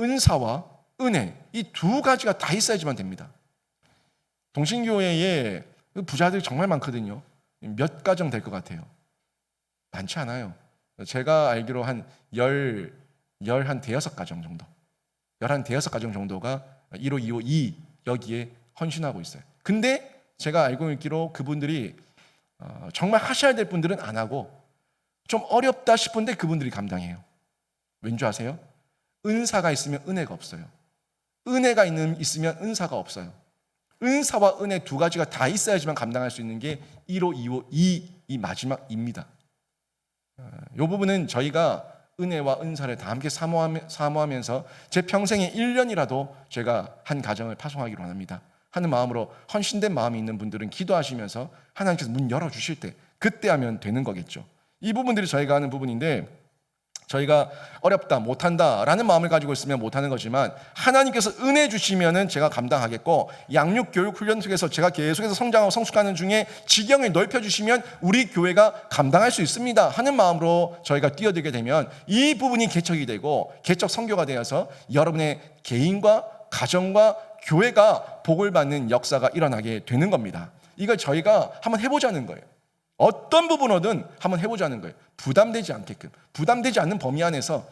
S1: 은사와 은혜, 이 두 가지가 다 있어야지만 됩니다. 동신교회에 부자들이 정말 많거든요. 몇 가정 될 것 같아요? 많지 않아요. 제가 알기로 한 대여섯 가정 정도, 11대여섯 가정 정도가 1호, 2호, 2 여기에 헌신하고 있어요. 근데 제가 알고 있기로 그분들이 정말 하셔야 될 분들은 안 하고 좀 어렵다 싶은데 그분들이 감당해요. 왠지 아세요? 은사가 있으면 은혜가 없어요. 은혜가 있으면 은사가 없어요. 은사와 은혜 두 가지가 다 있어야지만 감당할 수 있는 게 1호, 2호, 이 마지막입니다. 이 부분은 저희가 은혜와 은사를 다 함께 사모하면서 제 평생에 1년이라도 제가 한 가정을 파송하기로 합니다. 하는 마음으로 헌신된 마음이 있는 분들은 기도하시면서 하나님께서 문 열어주실 때 그때 하면 되는 거겠죠. 이 부분들이 저희가 하는 부분인데, 저희가 어렵다, 못한다 라는 마음을 가지고 있으면 못하는 거지만 하나님께서 은혜 주시면은 제가 감당하겠고, 양육 교육 훈련 속에서 제가 계속해서 성장하고 성숙하는 중에 지경을 넓혀주시면 우리 교회가 감당할 수 있습니다 하는 마음으로 저희가 뛰어들게 되면 이 부분이 개척이 되고 개척 선교가 되어서 여러분의 개인과 가정과 교회가 복을 받는 역사가 일어나게 되는 겁니다. 이걸 저희가 한번 해보자는 거예요. 어떤 부분이든 한번 해보자는 거예요. 부담되지 않게끔, 부담되지 않는 범위 안에서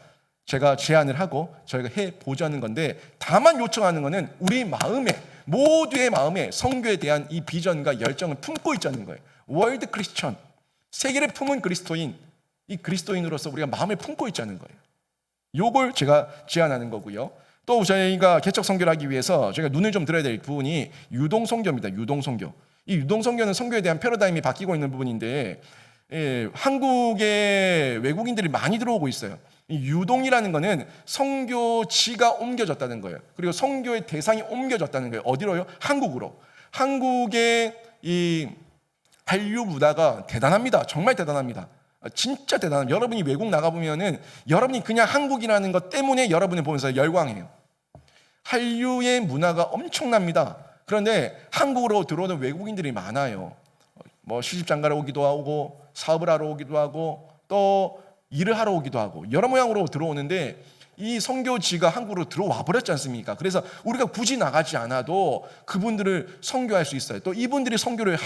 S1: 제가 제안을 하고 저희가 해보자는 건데, 다만 요청하는 것은 우리 마음에, 모두의 마음에 선교에 대한 이 비전과 열정을 품고 있자는 거예요. 월드 크리스천, 세계를 품은 그리스도인, 이 그리스도인으로서 우리가 마음을 품고 있자는 거예요. 요걸 제가 제안하는 거고요. 또 저희가 개척 선교를 하기 위해서 저희가 눈을 좀 들어야 될 부분이 유동 선교입니다. 유동 선교. 이 유동 선교는 선교에 대한 패러다임이 바뀌고 있는 부분인데, 한국에 외국인들이 많이 들어오고 있어요. 이 유동이라는 거는 선교지가 옮겨졌다는 거예요. 그리고 선교의 대상이 옮겨졌다는 거예요. 어디로요? 한국으로. 한국의 이 한류 문화가 대단합니다. 정말 대단합니다. 진짜 대단합니다. 여러분이 외국 나가보면은 여러분이 그냥 한국이라는 것 때문에 여러분을 보면서 열광해요. 한류의 문화가 엄청납니다. 그런데 한국으로 들어오는 외국인들이 많아요. 뭐 시집장가를 오기도 하고 사업을 하러 오기도 하고 또 일을 하러 오기도 하고 여러 모양으로 들어오는데, 이 선교지가 한국으로 들어와 버렸지 않습니까? 그래서 우리가 굳이 나가지 않아도 그분들을 선교할 수 있어요. 또 이분들이 선교를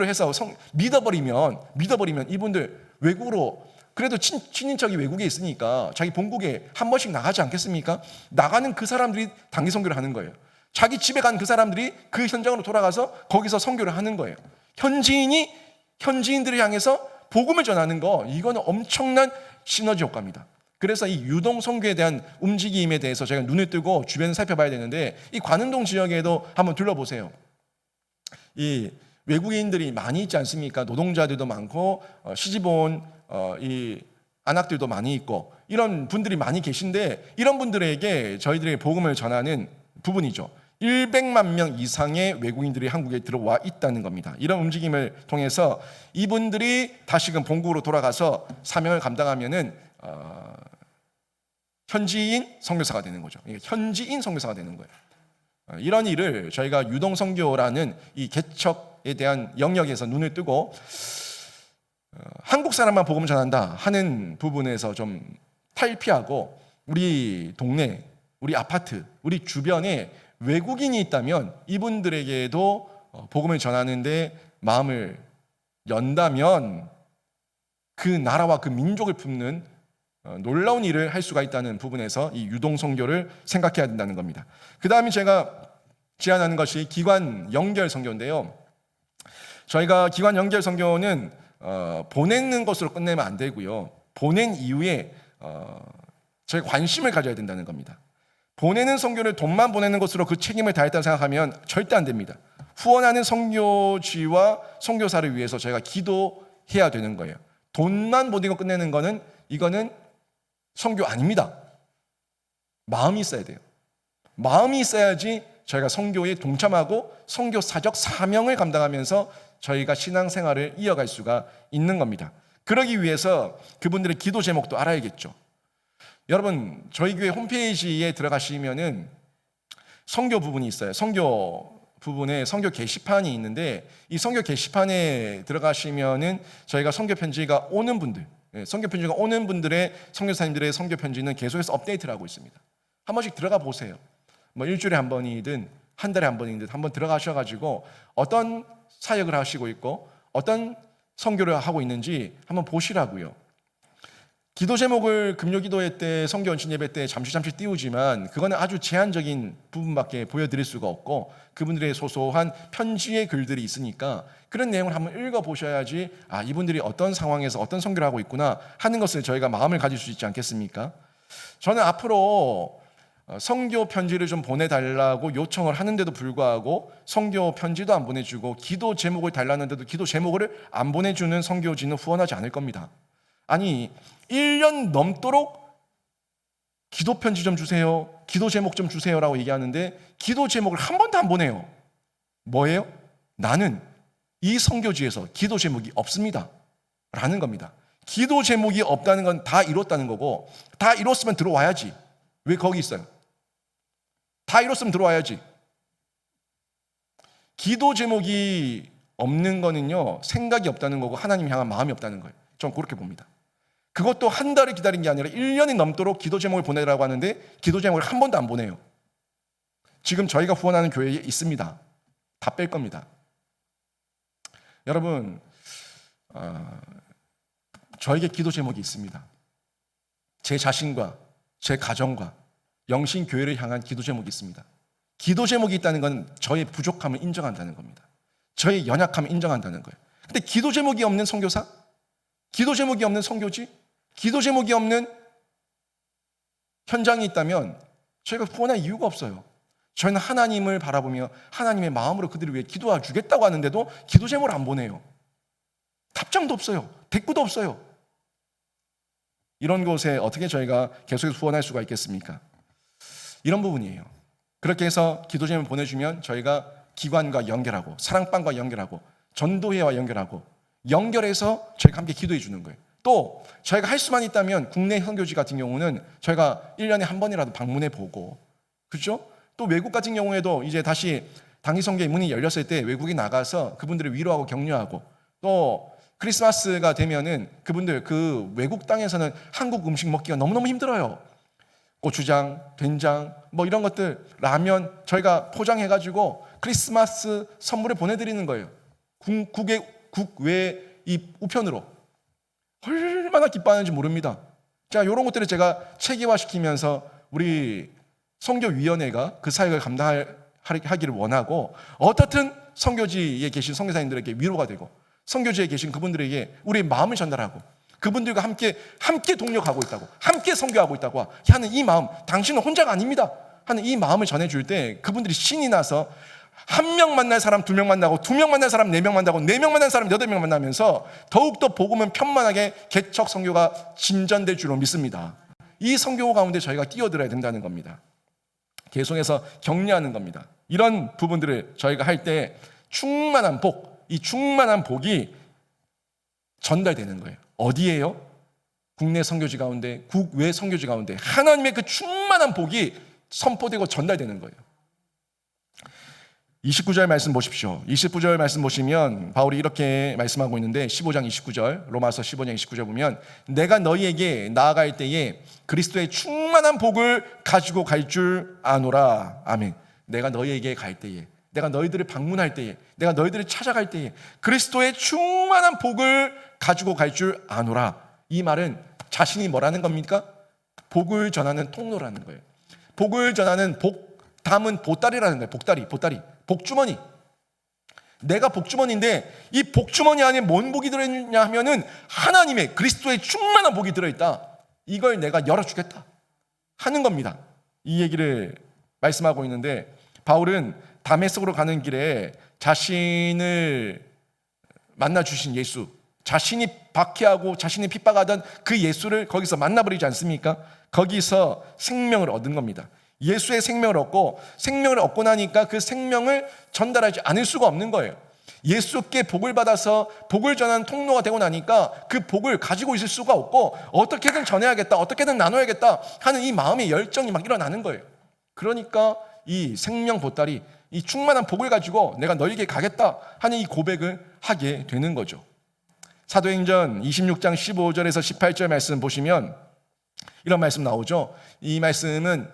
S1: 해서 믿어버리면 이분들 외국으로, 그래도 친인척이 외국에 있으니까 자기 본국에 한 번씩 나가지 않겠습니까? 나가는 그 사람들이 단기 선교를 하는 거예요. 자기 집에 간 그 사람들이 그 현장으로 돌아가서 거기서 선교를 하는 거예요. 현지인이 현지인들을 향해서 복음을 전하는 거, 이거는 엄청난 시너지 효과입니다. 그래서 이 유동 선교에 대한 움직임에 대해서 제가 눈을 뜨고 주변을 살펴봐야 되는데, 이 관운동 지역에도 한번 둘러보세요. 이 외국인들이 많이 있지 않습니까? 노동자들도 많고 시집 온 이 안악들도 많이 있고 이런 분들이 많이 계신데, 이런 분들에게 저희들이 복음을 전하는 부분이죠. 100만 명 이상의 외국인들이 한국에 들어와 있다는 겁니다. 이런 움직임을 통해서 이분들이 다시금 본국으로 돌아가서 사명을 감당하면은 현지인 선교사가 되는 거죠. 현지인 선교사가 되는 거예요. 이런 일을 저희가 유동 선교라는 이 개척에 대한 영역에서 눈을 뜨고 한국 사람만 복음 전한다 하는 부분에서 좀 탈피하고, 우리 동네, 우리 아파트, 우리 주변에 외국인이 있다면 이분들에게도 복음을 전하는데 마음을 연다면 그 나라와 그 민족을 품는 놀라운 일을 할 수가 있다는 부분에서 이 유동 선교를 생각해야 된다는 겁니다. 그 다음에 제가 제안하는 것이 기관 연결 선교인데요. 저희가 기관 연결 선교는 보내는 것으로 끝내면 안 되고요. 보낸 이후에 저희가 관심을 가져야 된다는 겁니다. 보내는 선교를 돈만 보내는 것으로 그 책임을 다했다고 생각하면 절대 안 됩니다. 후원하는 선교지와 선교사를 위해서 저희가 기도해야 되는 거예요. 돈만 보내고 끝내는 거는, 이거는 선교 아닙니다. 마음이 있어야 돼요. 마음이 있어야지 저희가 선교에 동참하고 선교사적 사명을 감당하면서 저희가 신앙생활을 이어갈 수가 있는 겁니다. 그러기 위해서 그분들의 기도 제목도 알아야겠죠. 여러분, 저희 교회 홈페이지에 들어가시면은 선교 부분이 있어요. 선교 부분에 선교 게시판이 있는데, 이 선교 게시판에 들어가시면은 저희가 선교 편지가 오는 분들, 선교 편지가 오는 분들의 선교사님들의 선교 편지는 계속해서 업데이트를 하고 있습니다. 한 번씩 들어가 보세요. 뭐 일주일에 한 번이든 한 달에 한 번이든 한번 들어가셔가지고 어떤 사역을 하시고 있고 어떤 선교를 하고 있는지 한번 보시라고요. 기도 제목을 금요기도회 때, 선교원신 예배 때 잠시 띄우지만 그거는 아주 제한적인 부분밖에 보여드릴 수가 없고, 그분들의 소소한 편지의 글들이 있으니까 그런 내용을 한번 읽어보셔야지 이분들이 어떤 상황에서 어떤 선교를 하고 있구나 하는 것을 저희가 마음을 가질 수 있지 않겠습니까? 저는 앞으로 선교 편지를 좀 보내달라고 요청을 하는데도 불구하고 선교 편지도 안 보내주고 기도 제목을 달라는데도 기도 제목을 안 보내주는 선교지는 후원하지 않을 겁니다. 아니 1년 넘도록 기도 편지 좀 주세요, 기도 제목 좀 주세요라고 얘기하는데 기도 제목을 한 번도 안 보내요. 뭐예요? 나는 이 선교지에서 기도 제목이 없습니다 라는 겁니다. 기도 제목이 없다는 건 다 이뤘다는 거고, 다 이뤘으면 들어와야지. 왜 거기 있어요? 다 이뤘으면 들어와야지. 기도 제목이 없는 거는요, 생각이 없다는 거고 하나님 향한 마음이 없다는 거예요. 저는 그렇게 봅니다. 그것도 한 달을 기다린 게 아니라 1년이 넘도록 기도 제목을 보내라고 하는데 기도 제목을 한 번도 안 보내요. 지금 저희가 후원하는 교회에 있습니다. 다 뺄 겁니다. 여러분, 저에게 기도 제목이 있습니다. 제 자신과 제 가정과 영신교회를 향한 기도 제목이 있습니다. 기도 제목이 있다는 건 저의 부족함을 인정한다는 겁니다. 저의 연약함을 인정한다는 거예요. 근데 기도 제목이 없는 선교사? 기도 제목이 없는 선교지? 기도 제목이 없는 현장이 있다면 저희가 후원할 이유가 없어요. 저희는 하나님을 바라보며 하나님의 마음으로 그들을 위해 기도해 주겠다고 하는데도 기도 제목을 안 보내요. 답장도 없어요. 대꾸도 없어요. 이런 곳에 어떻게 저희가 계속해서 후원할 수가 있겠습니까? 이런 부분이에요. 그렇게 해서 기도 제목을 보내주면 저희가 기관과 연결하고 사랑방과 연결하고 전도회와 연결하고 연결해서 저희가 함께 기도해 주는 거예요. 또 저희가 할 수만 있다면 국내 선교지 같은 경우는 저희가 1년에 한 번이라도 방문해 보고, 그렇죠? 또 외국 같은 경우에도 이제 다시 단기 선교의 문이 열렸을 때 외국에 나가서 그분들을 위로하고 격려하고, 또 크리스마스가 되면은 그분들 그 외국 땅에서는 한국 음식 먹기가 너무너무 힘들어요. 고추장, 된장 뭐 이런 것들, 라면 저희가 포장해가지고 크리스마스 선물을 보내드리는 거예요. 국외 이 우편으로. 얼마나 기뻐하는지 모릅니다. 자, 이런 것들을 제가 체계화시키면서 우리 선교위원회가 그 사역을 감당하기를 원하고, 어떻든 선교지에 계신 선교사님들에게 위로가 되고 선교지에 계신 그분들에게 우리의 마음을 전달하고 그분들과 함께 동력하고 있다고, 함께 선교하고 있다고 하는 이 마음, 당신은 혼자가 아닙니다 하는 이 마음을 전해줄 때 그분들이 신이 나서 1명 만날 사람 2명 만나고, 2명 만날 사람 4명 만나고, 4명 만날 사람 8명 만나면서 더욱더 복음은 편만하게 개척 선교가 진전될 줄로 믿습니다. 이 선교 가운데 저희가 뛰어들어야 된다는 겁니다. 계속해서 격려하는 겁니다. 이런 부분들을 저희가 할 때 충만한 복, 이 충만한 복이 전달되는 거예요. 어디에요? 국내 선교지 가운데, 국외 선교지 가운데 하나님의 그 충만한 복이 선포되고 전달되는 거예요. 29절 말씀 보십시오. 29절 말씀 보시면 바울이 이렇게 말씀하고 있는데, 15장 29절, 로마서 15장 29절 보면 내가 너희에게 나아갈 때에 그리스도의 충만한 복을 가지고 갈 줄 아노라. 아멘. 내가 너희에게 갈 때에, 내가 너희들을 방문할 때에, 내가 너희들을 찾아갈 때에 그리스도의 충만한 복을 가지고 갈 줄 아노라. 이 말은 자신이 뭐라는 겁니까? 복을 전하는 통로라는 거예요. 복을 전하는 담은 보따리라는 거예요. 보따리. 복주머니. 내가 복주머니인데 이 복주머니 안에 뭔 복이 들어있냐 하면은 하나님의 그리스도의 충만한 복이 들어있다. 이걸 내가 열어주겠다 하는 겁니다. 이 얘기를 말씀하고 있는데, 바울은 다메섹으로 가는 길에 자신을 만나주신 예수, 자신이 박해하고 자신이 핍박하던 그 예수를 거기서 만나버리지 않습니까? 거기서 생명을 얻은 겁니다. 예수의 생명을 얻고 나니까 그 생명을 전달하지 않을 수가 없는 거예요. 예수께 복을 받아서 복을 전하는 통로가 되고 나니까 그 복을 가지고 있을 수가 없고, 어떻게든 전해야겠다, 어떻게든 나눠야겠다 하는 이 마음의 열정이 막 일어나는 거예요. 그러니까 이 생명 보따리, 이 충만한 복을 가지고 내가 너에게 가겠다 하는 이 고백을 하게 되는 거죠. 사도행전 26장 15절에서 18절 말씀 보시면 이런 말씀 나오죠. 이 말씀은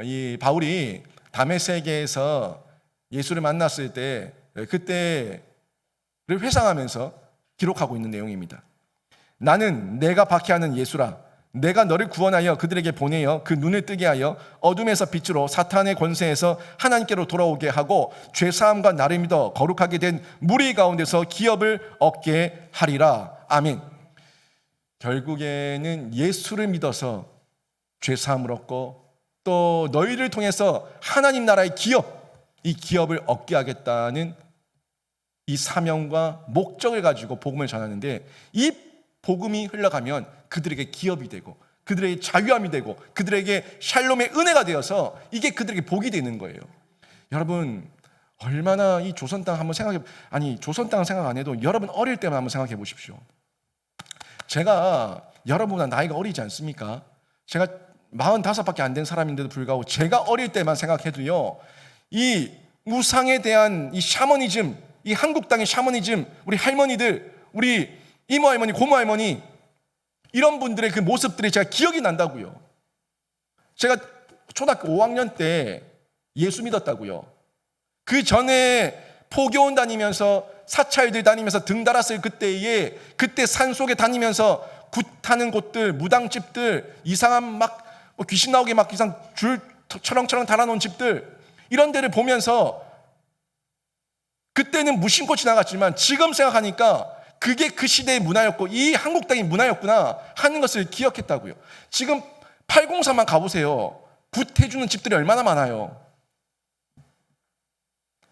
S1: 이 바울이 다메섹에서 예수를 만났을 때 그때를 회상하면서 기록하고 있는 내용입니다. 나는 내가 박해하는 예수라. 내가 너를 구원하여 그들에게 보내어 그 눈을 뜨게 하여 어둠에서 빛으로 사탄의 권세에서 하나님께로 돌아오게 하고 죄사함과 나를 믿어 거룩하게 된 무리 가운데서 기업을 얻게 하리라. 아멘. 결국에는 예수를 믿어서 죄 사함을 얻고 또 너희를 통해서 하나님 나라의 이 기업을 얻게 하겠다는 이 사명과 목적을 가지고 복음을 전하는데, 이 복음이 흘러가면 그들에게 기업이 되고 그들에게 자유함이 되고 그들에게 샬롬의 은혜가 되어서 이게 그들에게 복이 되는 거예요. 여러분, 얼마나 이 조선 땅 한번 조선 땅 생각 안 해도 여러분 어릴 때만 한번 생각해 보십시오. 제가 여러분보다 나이가 어리지 않습니까? 제가 45밖에 안 된 사람인데도 불구하고 제가 어릴 때만 생각해도요, 이 우상에 대한 이 샤머니즘, 이 한국 땅의 샤머니즘, 우리 할머니들, 우리 이모 할머니, 고모 할머니, 이런 분들의 그 모습들이 제가 기억이 난다고요. 제가 초등학교 5학년 때 예수 믿었다고요. 그 전에 포교원 다니면서 사찰들 다니면서 등 달았을 그때 산속에 다니면서 굿하는 곳들, 무당집들, 이상한 막 귀신 나오게 막 이상 줄 철렁철렁 달아놓은 집들, 이런 데를 보면서 그때는 무심코 지나갔지만 지금 생각하니까 그게 그 시대의 문화였고 이 한국 땅의 문화였구나 하는 것을 기억했다고요. 지금 803만 가보세요. 굿해주는 집들이 얼마나 많아요.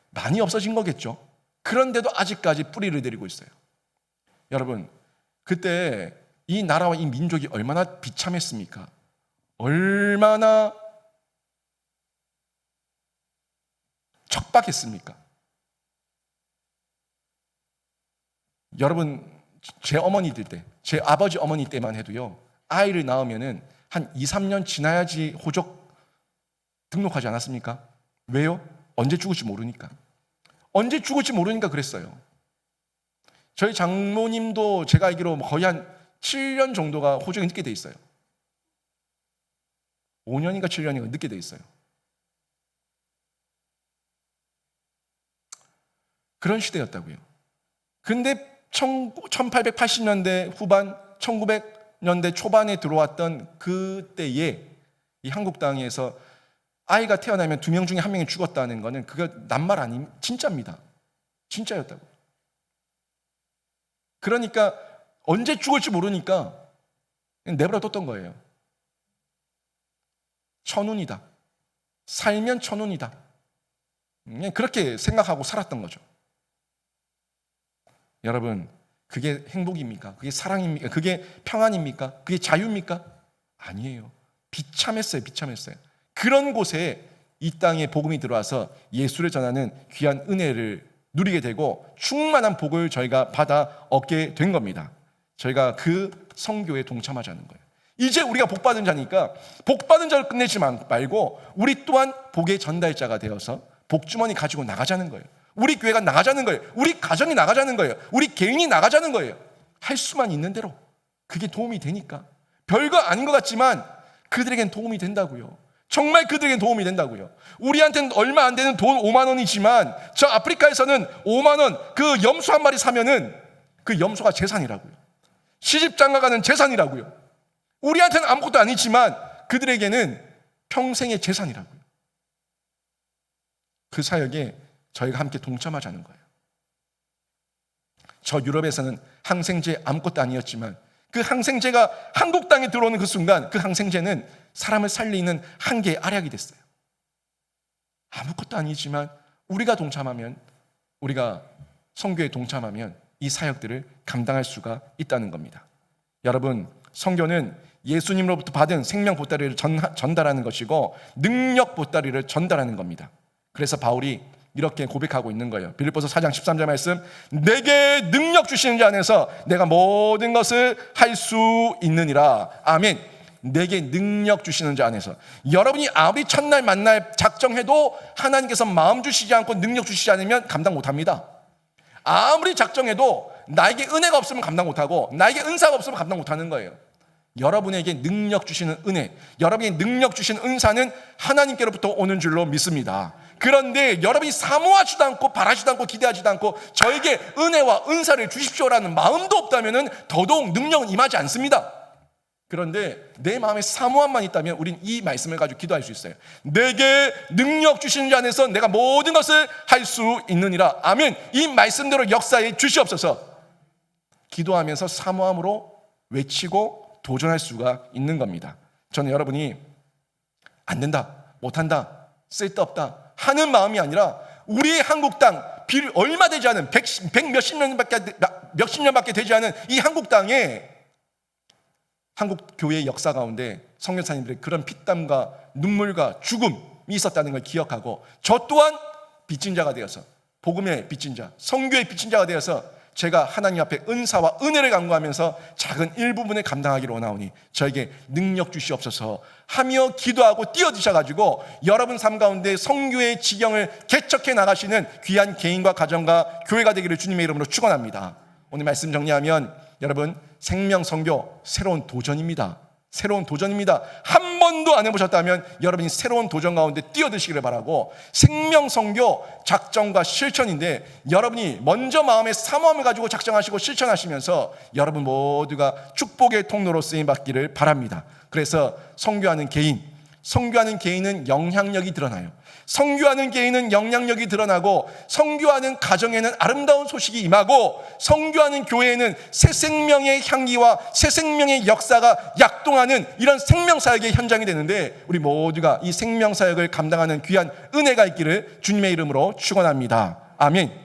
S1: 많이 없어진 거겠죠. 그런데도 아직까지 뿌리를 내리고 있어요. 여러분, 그때 이 나라와 이 민족이 얼마나 비참했습니까? 얼마나 척박했습니까? 여러분, 제 어머니들 때, 제 아버지 어머니 때만 해도요, 아이를 낳으면은 한 2, 3년 지나야지 호적 등록하지 않았습니까? 왜요? 언제 죽을지 모르니까. 언제 죽을지 모르니까 그랬어요. 저희 장모님도 제가 알기로 거의 한 7년 정도가 호적이 늦게 돼 있어요. 5년인가 7년인가 늦게 돼 있어요. 그런 시대였다고요. 근데 1880년대 후반, 1900년대 초반에 들어왔던 그때에 이 한국 땅에서 아이가 태어나면 2명 중에 1명이 죽었다는 거는 그거 낱말 아님, 진짜입니다. 진짜였다고. 그러니까 언제 죽을지 모르니까 내버려 뒀던 거예요. 천운이다. 살면 천운이다. 그냥 그렇게 생각하고 살았던 거죠. 여러분, 그게 행복입니까? 그게 사랑입니까? 그게 평안입니까? 그게 자유입니까? 아니에요. 비참했어요. 그런 곳에 이 땅에 복음이 들어와서 예수를 전하는 귀한 은혜를 누리게 되고 충만한 복을 저희가 받아 얻게 된 겁니다. 저희가 그 선교에 동참하자는 거예요. 이제 우리가 복받은 자니까 복받은 자를 끝내지 말고 우리 또한 복의 전달자가 되어서 복주머니 가지고 나가자는 거예요. 우리 교회가 나가자는 거예요. 우리 가정이 나가자는 거예요. 우리 개인이 나가자는 거예요. 할 수만 있는 대로. 그게 도움이 되니까. 별거 아닌 것 같지만 그들에겐 도움이 된다고요. 정말 그들에겐 도움이 된다고요. 우리한테는 얼마 안 되는 돈 5만 원이지만 저 아프리카에서는 5만 원 그 염소 한 마리 사면은 그 염소가 재산이라고요. 시집장가 가는 재산이라고요. 우리한테는 아무것도 아니지만 그들에게는 평생의 재산이라고요. 그 사역에 저희가 함께 동참하자는 거예요. 저 유럽에서는 항생제 아무것도 아니었지만 그 항생제가 한국 땅에 들어오는 그 순간 그 항생제는 사람을 살리는 한계의 알약이 됐어요. 아무것도 아니지만 우리가 동참하면, 우리가 선교에 동참하면 이 사역들을 감당할 수가 있다는 겁니다. 여러분, 선교는 예수님으로부터 받은 생명 보따리를 전달하는 것이고 능력 보따리를 전달하는 겁니다. 그래서 바울이 이렇게 고백하고 있는 거예요. 빌립보서 4장 13절 말씀, 내게 능력 주시는 자 안에서 내가 모든 것을 할 수 있느니라. 아멘. 내게 능력 주시는 자 안에서. 여러분이 아무리 첫날 만날 작정해도 하나님께서 마음 주시지 않고 능력 주시지 않으면 감당 못합니다. 아무리 작정해도 나에게 은혜가 없으면 감당 못하고 나에게 은사가 없으면 감당 못하는 거예요. 여러분에게 능력 주시는 은혜, 여러분에게 능력 주시는 은사는 하나님께로부터 오는 줄로 믿습니다. 그런데 여러분이 사모하지도 않고 바라지도 않고 기대하지도 않고 저에게 은혜와 은사를 주십시오라는 마음도 없다면 더더욱 능력은 임하지 않습니다. 그런데 내 마음에 사모함만 있다면 우린 이 말씀을 가지고 기도할 수 있어요. 내게 능력 주시는 자 안에서 내가 모든 것을 할 수 있느니라. 아멘. 이 말씀대로 역사에 주시옵소서. 기도하면서 사모함으로 외치고 도전할 수가 있는 겁니다. 저는 여러분이 안 된다, 못한다, 쓸데없다 하는 마음이 아니라 우리 한국당 얼마 되지 않은 100 몇십 년밖에 되지 않은 이 한국당에 한국 교회의 역사 가운데 선교사님들의 그런 피땀과 눈물과 죽음이 있었다는 걸 기억하고 저 또한 빚진 자가 되어서 복음의 빚진 자, 선교의 빚진 자가 되어서 제가 하나님 앞에 은사와 은혜를 간구하면서 작은 일부분을 감당하기를 원하오니 저에게 능력 주시옵소서 하며 기도하고 뛰어드셔가지고 여러분 삶 가운데 선교의 지경을 개척해 나가시는 귀한 개인과 가정과 교회가 되기를 주님의 이름으로 축원합니다. 오늘 말씀 정리하면 여러분 생명선교 새로운 도전입니다. 새로운 도전입니다. 한 번도 안 해보셨다면 여러분이 새로운 도전 가운데 뛰어드시기를 바라고 생명선교 작정과 실천인데 여러분이 먼저 마음에 사모함을 가지고 작정하시고 실천하시면서 여러분 모두가 축복의 통로로 쓰임받기를 바랍니다. 그래서 선교하는 개인은 영향력이 드러나요. 선교하는 개인은 영향력이 드러나고 선교하는 가정에는 아름다운 소식이 임하고 선교하는 교회에는 새 생명의 향기와 새 생명의 역사가 약동하는 이런 생명사역의 현장이 되는데 우리 모두가 이 생명사역을 감당하는 귀한 은혜가 있기를 주님의 이름으로 축원합니다. 아멘.